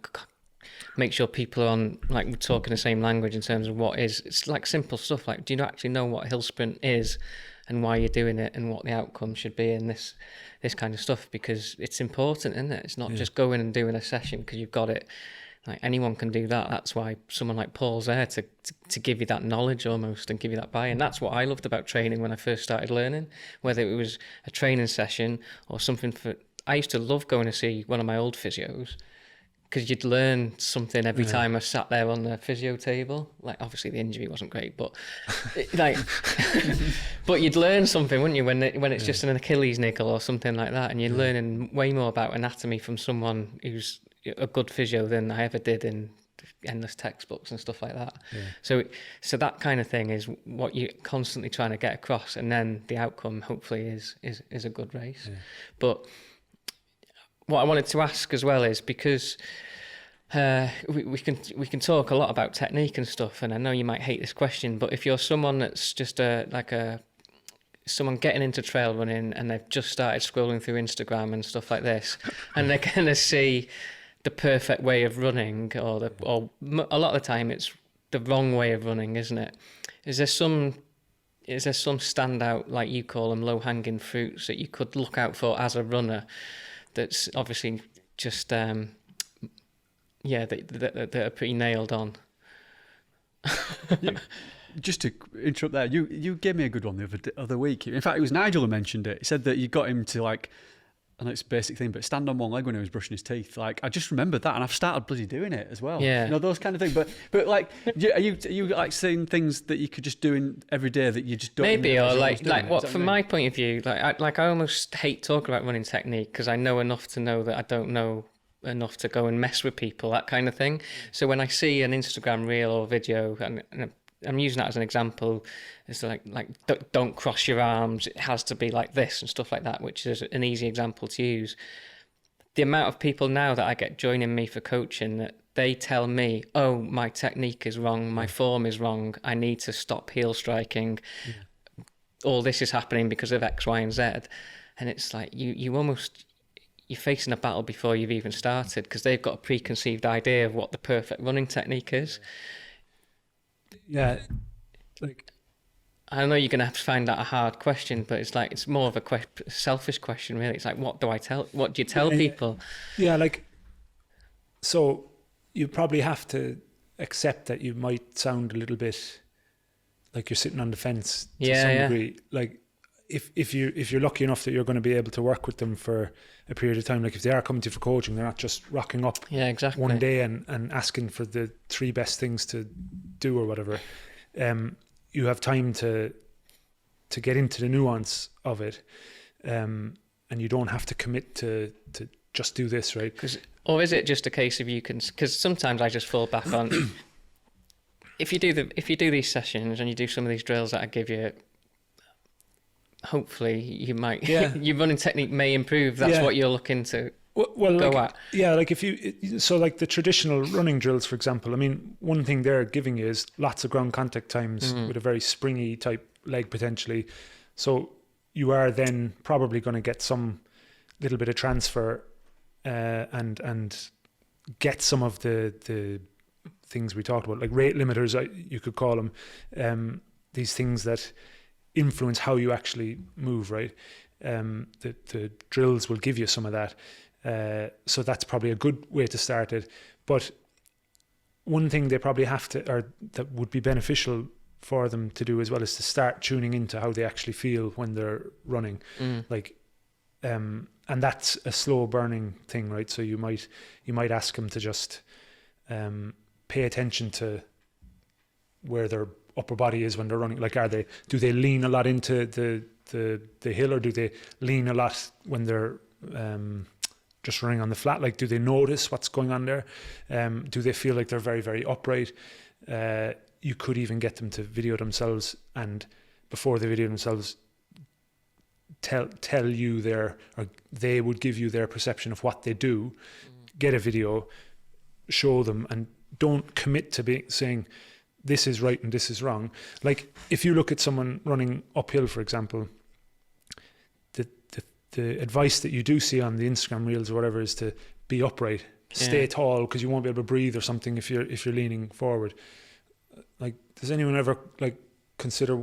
make sure people are on, like, we're talking the same language in terms of what is. It's like simple stuff like, do you actually know what a hill sprint is and why you're doing it and what the outcome should be, and this kind of stuff, because it's important, isn't it? It's not just going and doing a session because you've got it. Like anyone can do that. That's why someone like Paul's there to give you that knowledge almost and give you that buy-in. That's what I loved about training when I first started learning, whether it was a training session or something I used to love going to see one of my old physios, because you'd learn something every time I sat there on the physio table. Like, obviously the injury wasn't great, but like, but you'd learn something, wouldn't you, when it's just an Achilles niggle or something like that, and you're learning way more about anatomy from someone who's a good physio than I ever did in endless textbooks and stuff like that. So that kind of thing is what you're constantly trying to get across, and then the outcome hopefully is a good race. But what I wanted to ask as well is, because we can talk a lot about technique and stuff, and I know you might hate this question, but if you're someone that's just someone getting into trail running and they've just started scrolling through Instagram and stuff like this, and they're going to see the perfect way of running, or a lot of the time it's the wrong way of running, isn't it? Is there some standout, like you call them, low-hanging fruits that you could look out for as a runner that's obviously just that are pretty nailed on? Just to interrupt there, you gave me a good one the other week. In fact, it was Nigel who mentioned it. He said that you got him to, like, I know it's a basic thing, but stand on one leg when he was brushing his teeth. Like, I just remembered that, and I've started bloody doing it as well. Yeah, you know, those kind of things. But like, are you like saying things that you could just do in every day that you just don't? Maybe, or like what? From my point of view, I almost hate talking about running technique, because I know enough to know that I don't know enough to go and mess with people, that kind of thing. So when I see an Instagram reel or video, and I'm using that as an example, it's like don't cross your arms, it has to be like this and stuff like that, which is an easy example to use. The amount of people now that I get joining me for coaching, that they tell me, oh, my technique is wrong, my form is wrong, I need to stop heel striking, all this is happening because of X, Y and Z. And it's like you're facing a battle before you've even started, because they've got a preconceived idea of what the perfect running technique is. Yeah, like, I know you're going to have to find that a hard question, but it's like, it's more of a selfish question, really. It's like, what do you tell people? Yeah, like, so you probably have to accept that you might sound a little bit like you're sitting on the fence to some degree. Like, if you're lucky enough that you're going to be able to work with them for a period of time, like if they are coming to you for coaching, they're not just rocking up one day and asking for the 3 best things to do or whatever. You have time to get into the nuance of it, and you don't have to commit to just do this, right? Or is it just a case of because sometimes I just fall back on if you do these sessions and you do some of these drills that I give you, hopefully you might your running technique may improve. That's what you're looking to go at. Yeah, like like the traditional running drills, for example, I mean, one thing they're giving you is lots of ground contact times with a very springy type leg potentially. So you are then probably going to get some little bit of transfer and get some of the things we talked about, like rate limiters, you could call them, these things that influence how you actually move, right? The drills will give you some of that. So that's probably a good way to start it. But one thing they probably have to, or that would be beneficial for them to do as well, is to start tuning into how they actually feel when they're running. Like, and that's a slow burning thing, right? So you might ask them to just pay attention to where their upper body is when they're running. Like, do they lean a lot into the hill, or do they lean a lot when they're just running on the flat? Like, do they notice what's going on there? Do they feel like they're very, very upright? You could even get them to video themselves, and before they video themselves, tell you or they would give you their perception of what they do. Get a video, show them, and don't commit to saying this is right and this is wrong. Like, if you look at someone running uphill, for example, the advice that you do see on the Instagram reels or whatever is to be upright, stay tall, because you won't be able to breathe or something if you're leaning forward. Like, does anyone ever like consider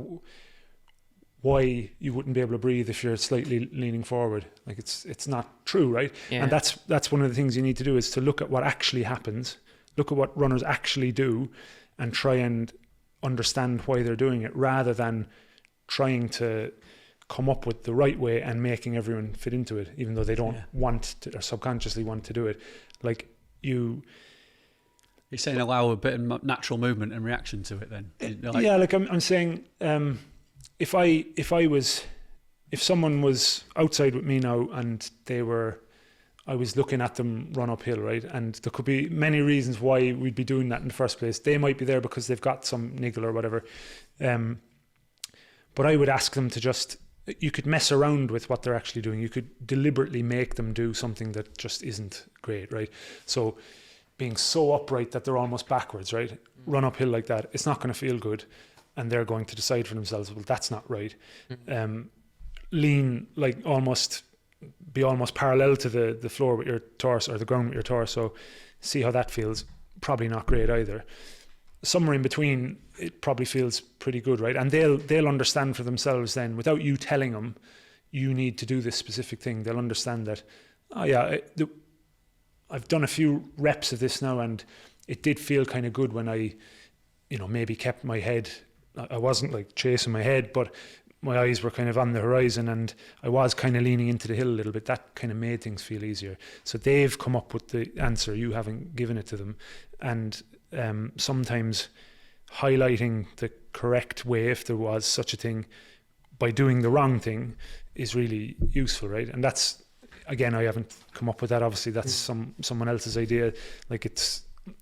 why you wouldn't be able to breathe if you're slightly leaning forward? Like, it's not true, right? Yeah. And that's one of the things you need to do, is to look at what actually happens, look at what runners actually do, and try and understand why they're doing it, rather than trying to come up with the right way and making everyone fit into it, even though they don't want to, or subconsciously want to do it. Like, you're saying allow a bit of natural movement and reaction to it then? Like I'm saying, if someone was outside with me now and I was looking at them run uphill, right? And there could be many reasons why we'd be doing that in the first place. They might be there because they've got some niggle or whatever. But I would ask them to you could mess around with what they're actually doing. You could deliberately make them do something that just isn't great, right? So being so upright that they're almost backwards, right? Run uphill like that, it's not going to feel good. And they're going to decide for themselves, well, that's not right. Lean, like be almost parallel to the floor with your torso, or the ground with your torso. See how that feels. Probably not great either. Somewhere in between, it probably feels pretty good, right? And they'll understand for themselves then, without you telling them, you need to do this specific thing. They'll understand that, I've done a few reps of this now, and it did feel kind of good when I, maybe kept my head. I wasn't like chasing my head, but my eyes were kind of on the horizon, and I was kind of leaning into the hill a little bit. That kind of made things feel easier. So they've come up with the answer. You haven't given it to them. And sometimes highlighting the correct way, if there was such a thing, by doing the wrong thing is really useful, right? And that's, again, I haven't come up with that. Obviously, that's someone else's idea. Like,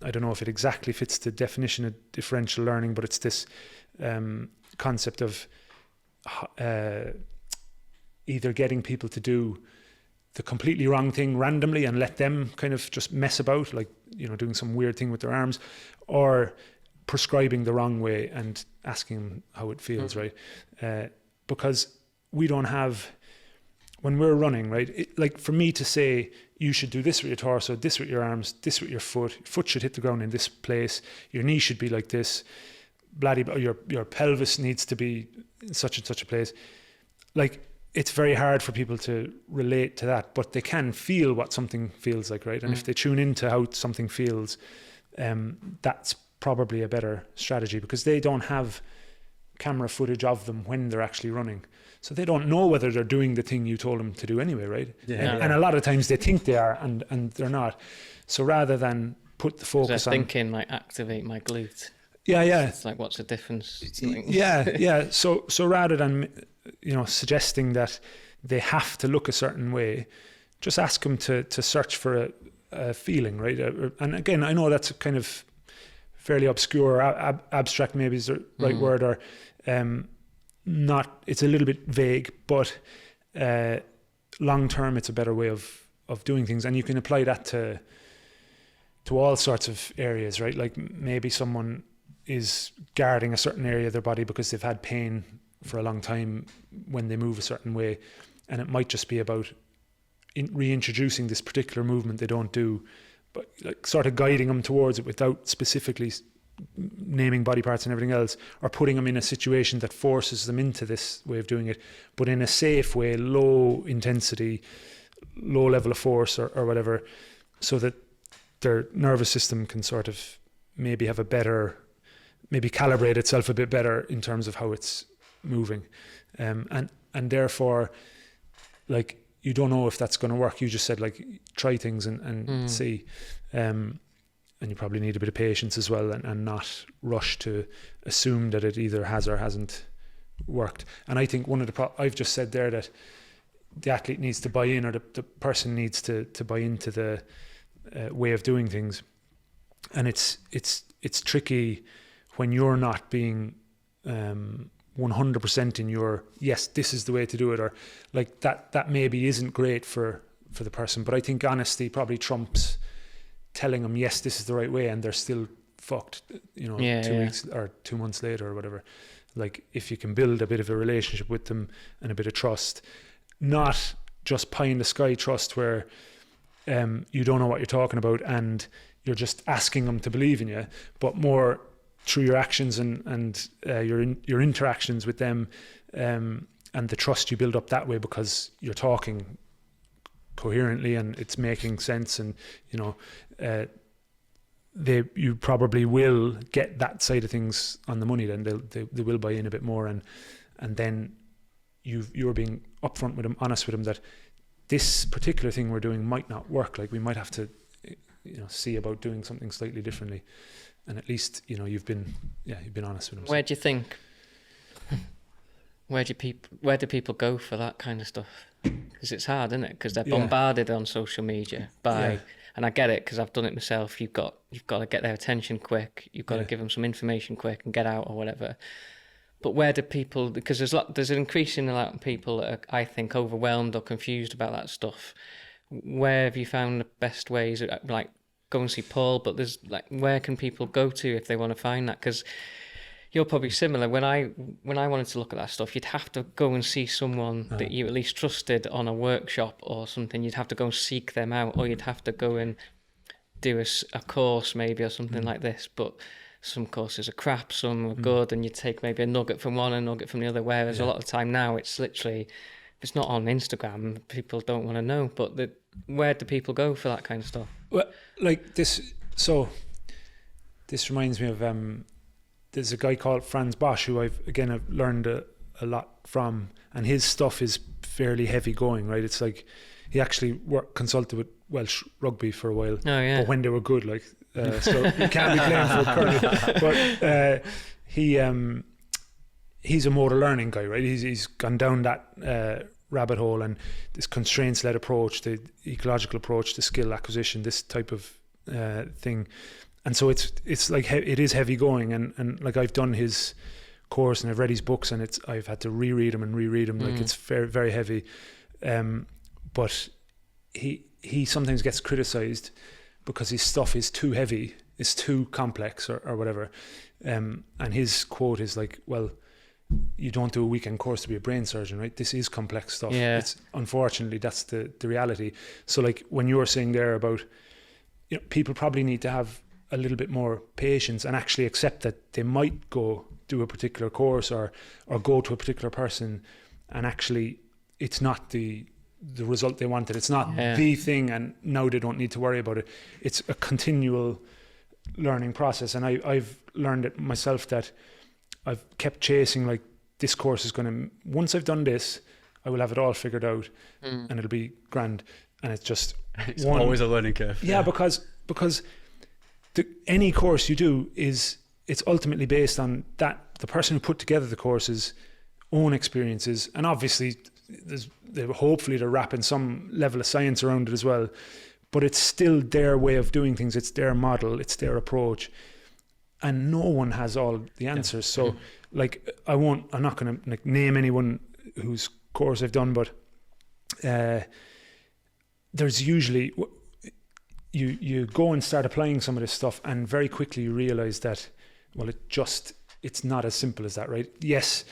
I don't know if it exactly fits the definition of differential learning, but it's this concept of either getting people to do the completely wrong thing randomly and let them kind of just mess about, like, doing some weird thing with their arms, or prescribing the wrong way and asking them how it feels, right? Because we don't have, when we're running, right, like, for me to say you should do this with your torso, this with your arms, this with your foot should hit the ground in this place, your knee should be like this, your pelvis needs to be in such and such a place. Like, it's very hard for people to relate to that, but they can feel what something feels like, right? And if they tune into how something feels, that's probably a better strategy, because they don't have camera footage of them when they're actually running. So they don't know whether they're doing the thing you told them to do anyway, right? And a lot of times they think they are, and they're not. So rather than put the focus on... thinking, like, activate my glute. Yeah. It's like, what's the difference? Yeah. So rather than, suggesting that they have to look a certain way, just ask them to search for a feeling, right? And again, I know that's kind of fairly obscure, abstract maybe is the right word, or not, it's a little bit vague, but long term it's a better way of doing things. And you can apply that to all sorts of areas, right? Like, maybe someone is guarding a certain area of their body because they've had pain for a long time when they move a certain way, and it might just be about reintroducing this particular movement they don't do, but like sort of guiding them towards it without specifically naming body parts and everything else, or putting them in a situation that forces them into this way of doing it, but in a safe way, low intensity, low level of force or whatever, so that their nervous system can sort of maybe have a better, maybe calibrate itself a bit better in terms of how it's moving. And therefore, like, you don't know if that's going to work. You just said like try things and see, and you probably need a bit of patience as well, and not rush to assume that it either has or hasn't worked. And I think one of the I've just said there that the athlete needs to buy in, or the person needs to buy into the way of doing things, and it's tricky when you're not being 100% in your yes, this is the way to do it, or like that maybe isn't great for the person. But I think honesty probably trumps telling them yes, this is the right way, and they're still fucked, 2 weeks or 2 months later or whatever. Like if you can build a bit of a relationship with them and a bit of trust, not just pie in the sky trust where you don't know what you're talking about and you're just asking them to believe in you, but more through your actions and your interactions with them, and the trust you build up that way because you're talking coherently and it's making sense, and you probably will get that side of things on the money. Then they will buy in a bit more, and then you're being upfront with them, honest with them that this particular thing we're doing might not work. Like we might have to see about doing something slightly differently. And at least you've been honest with them. Where do you think? Where do people go for that kind of stuff? Because it's hard, isn't it? Because they're bombarded on social media by, and I get it because I've done it myself. You've got to get their attention quick. You've got to give them some information quick and get out or whatever. But where do people? Because there's an increasing amount of people that are, I think, overwhelmed or confused about that stuff. Where have you found the best ways? Like, go and see Paul, but there's like, where can people go to if they want to find that? Because you're probably similar. When I wanted to look at that stuff, you'd have to go and see someone that you at least trusted on a workshop or something. You'd have to go and seek them out, or you'd have to go and do a course maybe or something like this. But some courses are crap, some are good, and you take maybe a nugget from one and a nugget from the other. Whereas a lot of the time now, it's literally, if it's not on Instagram, people don't want to know. But where do people go for that kind of stuff? Well, like this. So this reminds me of there's a guy called Franz Bosch who I've learned a lot from, and his stuff is fairly heavy going, right? It's like he actually consulted with Welsh rugby for a while, but when they were good, like so you can't be playing for curling. But he's a motor learning guy, right? He's gone down that rabbit hole, and this constraints-led approach, the ecological approach, the skill acquisition, this type of thing. And so it's like it is heavy going, and like I've done his course and I've read his books, and I've had to reread them. Like it's very, very heavy. But he sometimes gets criticized because his stuff is too heavy, it's too complex or whatever. And his quote is like, well, you don't do a weekend course to be a brain surgeon, right? This is complex stuff. It's unfortunately that's the reality. So like when you were saying there about, people probably need to have a little bit more patience and actually accept that they might go do a particular course or go to a particular person, and actually it's not the result they wanted. It's not the thing, and now they don't need to worry about it. It's a continual learning process, and I've learned it myself that I've kept chasing, like, this course is going to, once I've done this, I will have it all figured out and it'll be grand. And it's always a learning curve. Yeah, because any course you do it's ultimately based on the person who put together the course's own experiences. And obviously hopefully they're wrapping some level of science around it as well, but it's still their way of doing things. It's their model, it's their approach. And no one has all the answers. So like, I'm not going to name anyone whose course I've done, but there's usually, you go and start applying some of this stuff, and very quickly you realize that, well, it's not as simple as that, right? Yes,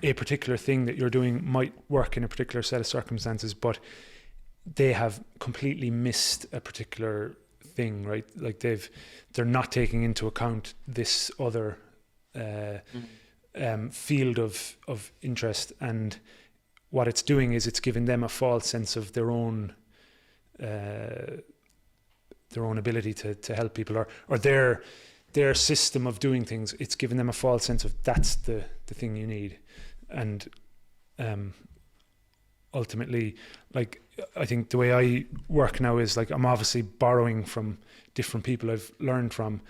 a particular thing that you're doing might work in a particular set of circumstances, but they have completely missed a particular thing, right? Like they're not taking into account this other field of interest, and what it's doing is it's giving them a false sense of their own ability to help people, or their system of doing things. It's giving them a false sense of that's the thing you need. And ultimately, like, I think the way I work now is like I'm obviously borrowing from different people I've learned from,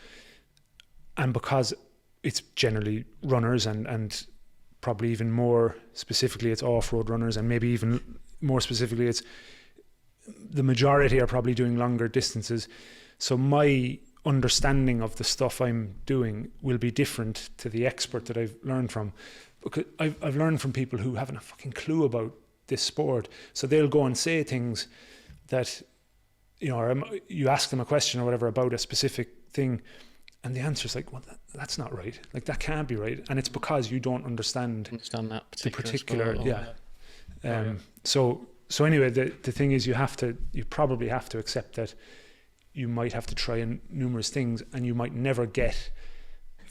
and because it's generally runners and probably even more specifically it's off-road runners, and maybe even more specifically it's the majority are probably doing longer distances, so my understanding of the stuff I'm doing will be different to the expert that I've learned from, because I've learned from people who haven't a fucking clue about this sport, so they'll go and say things that, you know, or you ask them a question or whatever about a specific thing, and the answer is like, well, that's not right. Like, that can't be right. And it's because you don't understand that particular So anyway, the thing is, you probably have to accept that you might have to try numerous things, and you might never get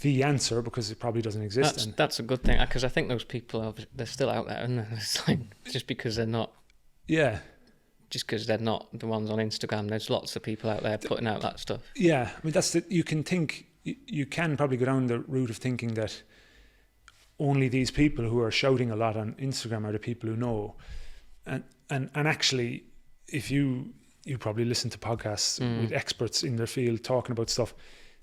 the answer because it probably doesn't exist. That's a good thing, because I think those people they're still out there, aren't they? It's like, just because they're not. Yeah. Just because they're not the ones on Instagram, there's lots of people out there putting out that stuff. Yeah, I mean, you can probably go down the route of thinking that only these people who are shouting a lot on Instagram are the people who know, and actually, if you probably listen to podcasts with experts in their field talking about stuff,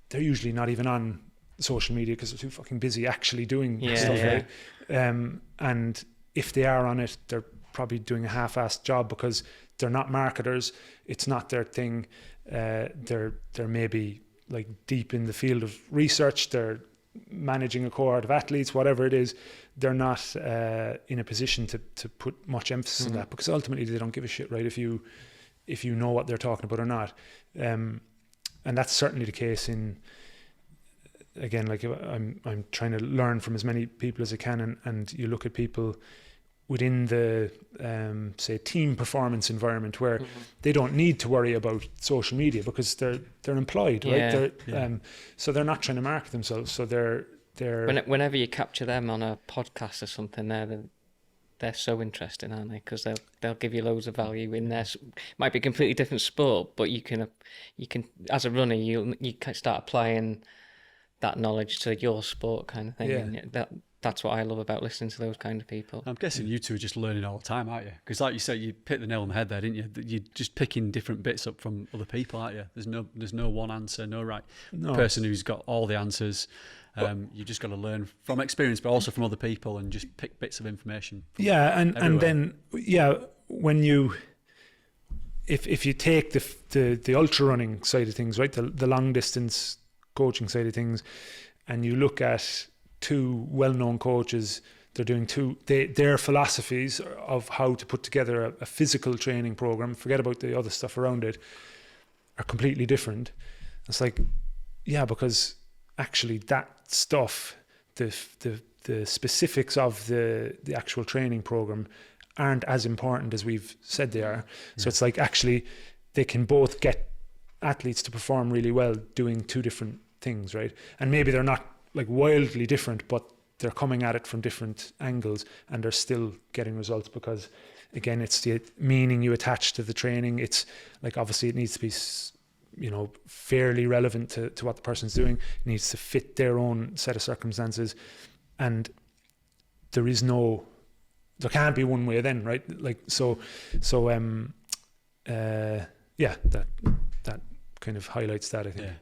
they're usually not even on social media because they're too fucking busy actually doing stuff, right? And if they are on it, they're probably doing a half-assed job because they're not marketers. It's not their thing. They're maybe like deep in the field of research. They're managing a cohort of athletes, whatever it is. They're not in a position to put much emphasis on that, because ultimately they don't give a shit, right? If you know what they're talking about or not. And that's certainly the case in, again, like I'm trying to learn from as many people as I can, and you look at people within the say team performance environment where they don't need to worry about social media because they're employed, right? So they're not trying to market themselves. So they're whenever you capture them on a podcast or something, they're so interesting, aren't they? Because they'll give you loads of value in there. Might be a completely different sport, but you can as a runner you can start applying that knowledge to your sport, kind of thing. Yeah. And that's what I love about listening to those kind of people. I'm guessing you two are just learning all the time, aren't you? Because like you said, you hit the nail on the head there, didn't you? You're just picking different bits up from other people, aren't you? There's no one answer, no person who's got all the answers. You just got to learn from experience, but also from other people, and just pick bits of information. And then when you, if you take the ultra running side of things, right, the long distance coaching side of things, and you look at two well-known coaches, they're doing their philosophies of how to put together a physical training program, forget about the other stuff around it, are completely different. It's like, yeah, because actually that stuff, the specifics of the actual training program aren't as important as we've said they are. So it's like, actually they can both get athletes to perform really well doing two different things, right? And maybe they're not like wildly different, but they're coming at it from different angles, and they're still getting results because, again, it's the meaning you attach to the training. It's like, obviously it needs to be, you know, fairly relevant to what the person's doing. It needs to fit their own set of circumstances, and there can't be one way then, right? Like, that kind of highlights that, I think. Yeah.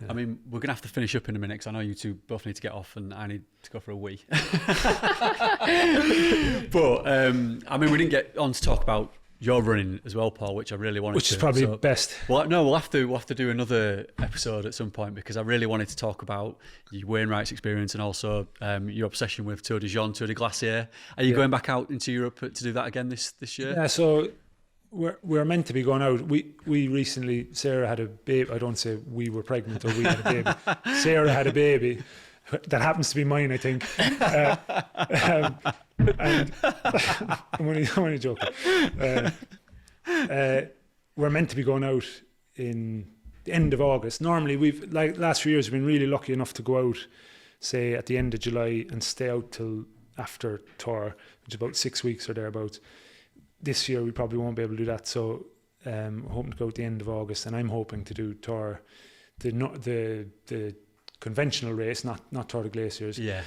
I mean, we're going to have to finish up in a minute because I know you two both need to get off and I need to go for a wee. But, I mean, we didn't get on to talk about your running as well, Paul, which I really wanted to. Which is probably best. Well, no, we'll have to do another episode at some point, because I really wanted to talk about your Wainwright's experience and also your obsession with Tour de Jean, Tour de Glacier. Are you going back out into Europe to do that again this year? Yeah, so we're meant to be going out. We recently, Sarah had a baby. I don't say we were pregnant or we had a baby. Sarah had a baby. That happens to be mine, I think. And I'm only joking. We're meant to be going out in the end of August. Normally, we've, like last few years, we've been really lucky enough to go out, say, at the end of July and stay out till after Tour, which is about 6 weeks or thereabouts. This year, we probably won't be able to do that. So we're hoping to go at the end of August, and I'm hoping to do Tour, the conventional race, not Tour de Glaciers. Yeah.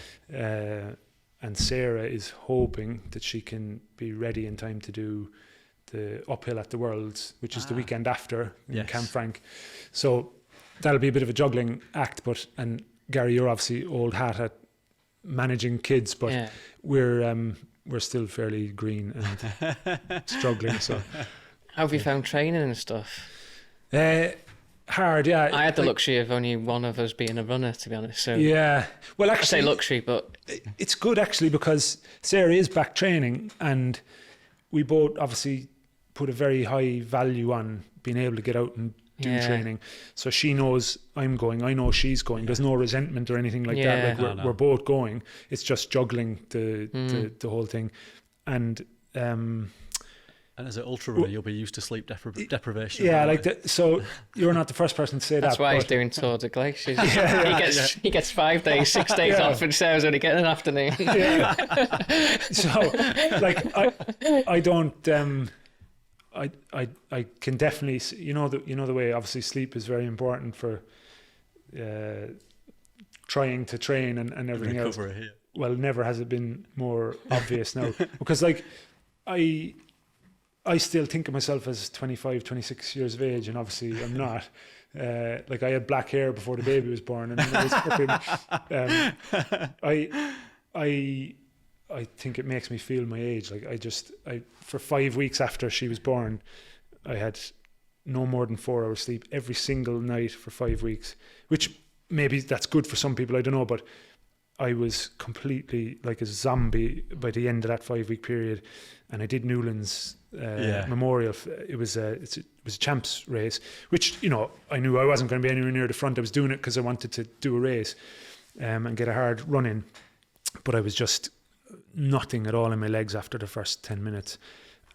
and Sarah is hoping that she can be ready in time to do the uphill at the Worlds, which is the weekend after in Camp Frank. So that'll be a bit of a juggling act, and Gary, you're obviously old hat at managing kids, but we're still fairly green and struggling. So how have you found training and stuff? Hard, yeah. I had the luxury of only one of us being a runner, to be honest. So yeah, well, actually, I say luxury, but it's good actually, because Sarah is back training, and we both obviously put a very high value on being able to get out and do training. So she knows I'm going, I know she's going. There's no resentment or anything like that. Like we're both going. It's just juggling the whole thing, and as an ultra runner, you'll be used to sleep deprivation. Yeah, like that. So you're not the first person to say that's that. That's why he's doing Tour de Glaciers. He gets 5 days, 6 days off, and Sarah's only getting an afternoon. So, like, I don't. I can definitely, you know the way obviously sleep is very important for trying to train and everything else. Well, never has it been more obvious now, because like I still think of myself as 25, 26 years of age, and obviously I'm not. Like I had black hair before the baby was born, and I was I think it makes me feel my age. Like I for 5 weeks after she was born, I had no more than 4 hours sleep every single night for 5 weeks, which maybe that's good for some people, I don't know, but I was completely like a zombie by the end of that 5 week period. And I did Newlands Memorial. It was a champs race, which, you know, I knew I wasn't going to be anywhere near the front. I was doing it because I wanted to do a race and get a hard run in. But I was just nothing at all in my legs after the first 10 minutes.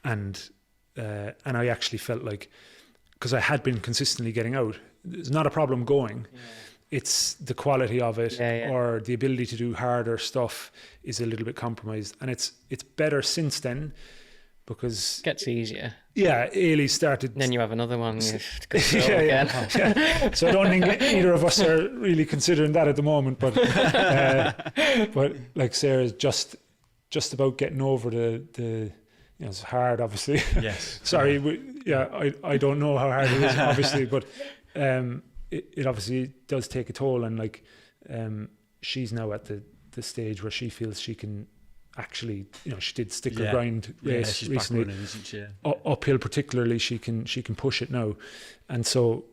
And I actually felt like, because I had been consistently getting out, it's not a problem going. Yeah. It's the quality of it, or the ability to do harder stuff is a little bit compromised. And it's better since then, because it gets easier. Yeah, Ailey started. And then you have another one. Yeah. So I don't think either of us are really considering that at the moment. But like Sarah's just about getting over the you know, it's hard, obviously. Yes. Sorry. I don't know how hard it is, obviously, but. It obviously does take a toll, and like she's now at the stage where she feels she can actually, you know, she did stick or grind race she's recently. Back running, isn't she? Uphill particularly, she can push it now, and so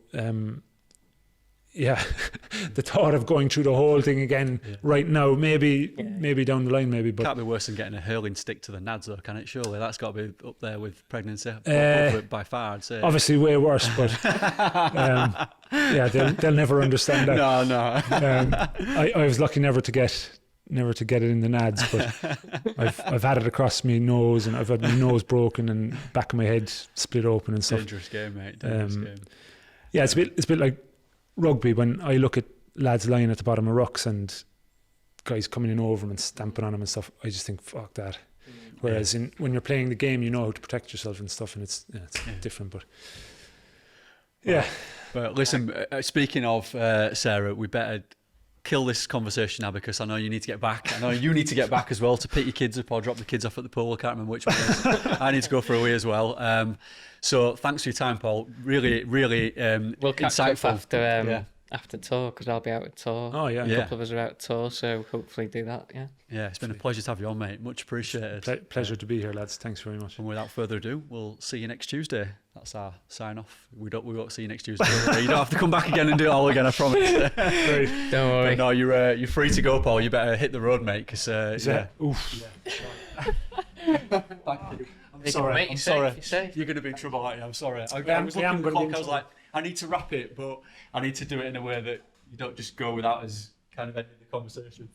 the thought of going through the whole thing again right now, maybe down the line, maybe, but can't be worse than getting a hurling stick to the nads, though, can it? Surely that's got to be up there with pregnancy by far, I'd say. Obviously way worse, but they'll never understand that. No. I was lucky never to get it in the nads, but I've had it across my nose, and I've had my nose broken and back of my head split open and stuff. Dangerous game, mate. Dangerous game. Yeah, it's a bit like rugby. When I look at lads lying at the bottom of rucks and guys coming in over them and stamping on them and stuff, I just think, fuck that. Whereas when you're playing the game, you know how to protect yourself and stuff, and it's different. But But listen, speaking of Sarah, we better kill this conversation now, because I know you need to get back. I know you need to get back as well, to pick your kids up or drop the kids off at the pool. I can't remember which one it is. I need to go for a wee as well. So thanks for your time, Paul. Really, really we'll catch insightful. up after tour, because I'll be out at tour. Oh yeah, a couple of us are out at tour, so hopefully do that. Yeah, it's been a pleasure to have you on, mate. Much appreciated. Pleasure to be here, lads. Thanks very much. And without further ado, we'll see you next Tuesday. That's our sign off. We won't see you next Tuesday. You don't have to come back again and do it all again, I promise. Don't worry. But no, you're free to go, Paul. You better hit the road, mate. Because oof. Thank you. I'm sorry. You're going to be in trouble, aren't you? I'm sorry. I was looking at the clock. I was like, I need to wrap it, but I need to do it in a way that you don't just go without us kind of ending the conversation.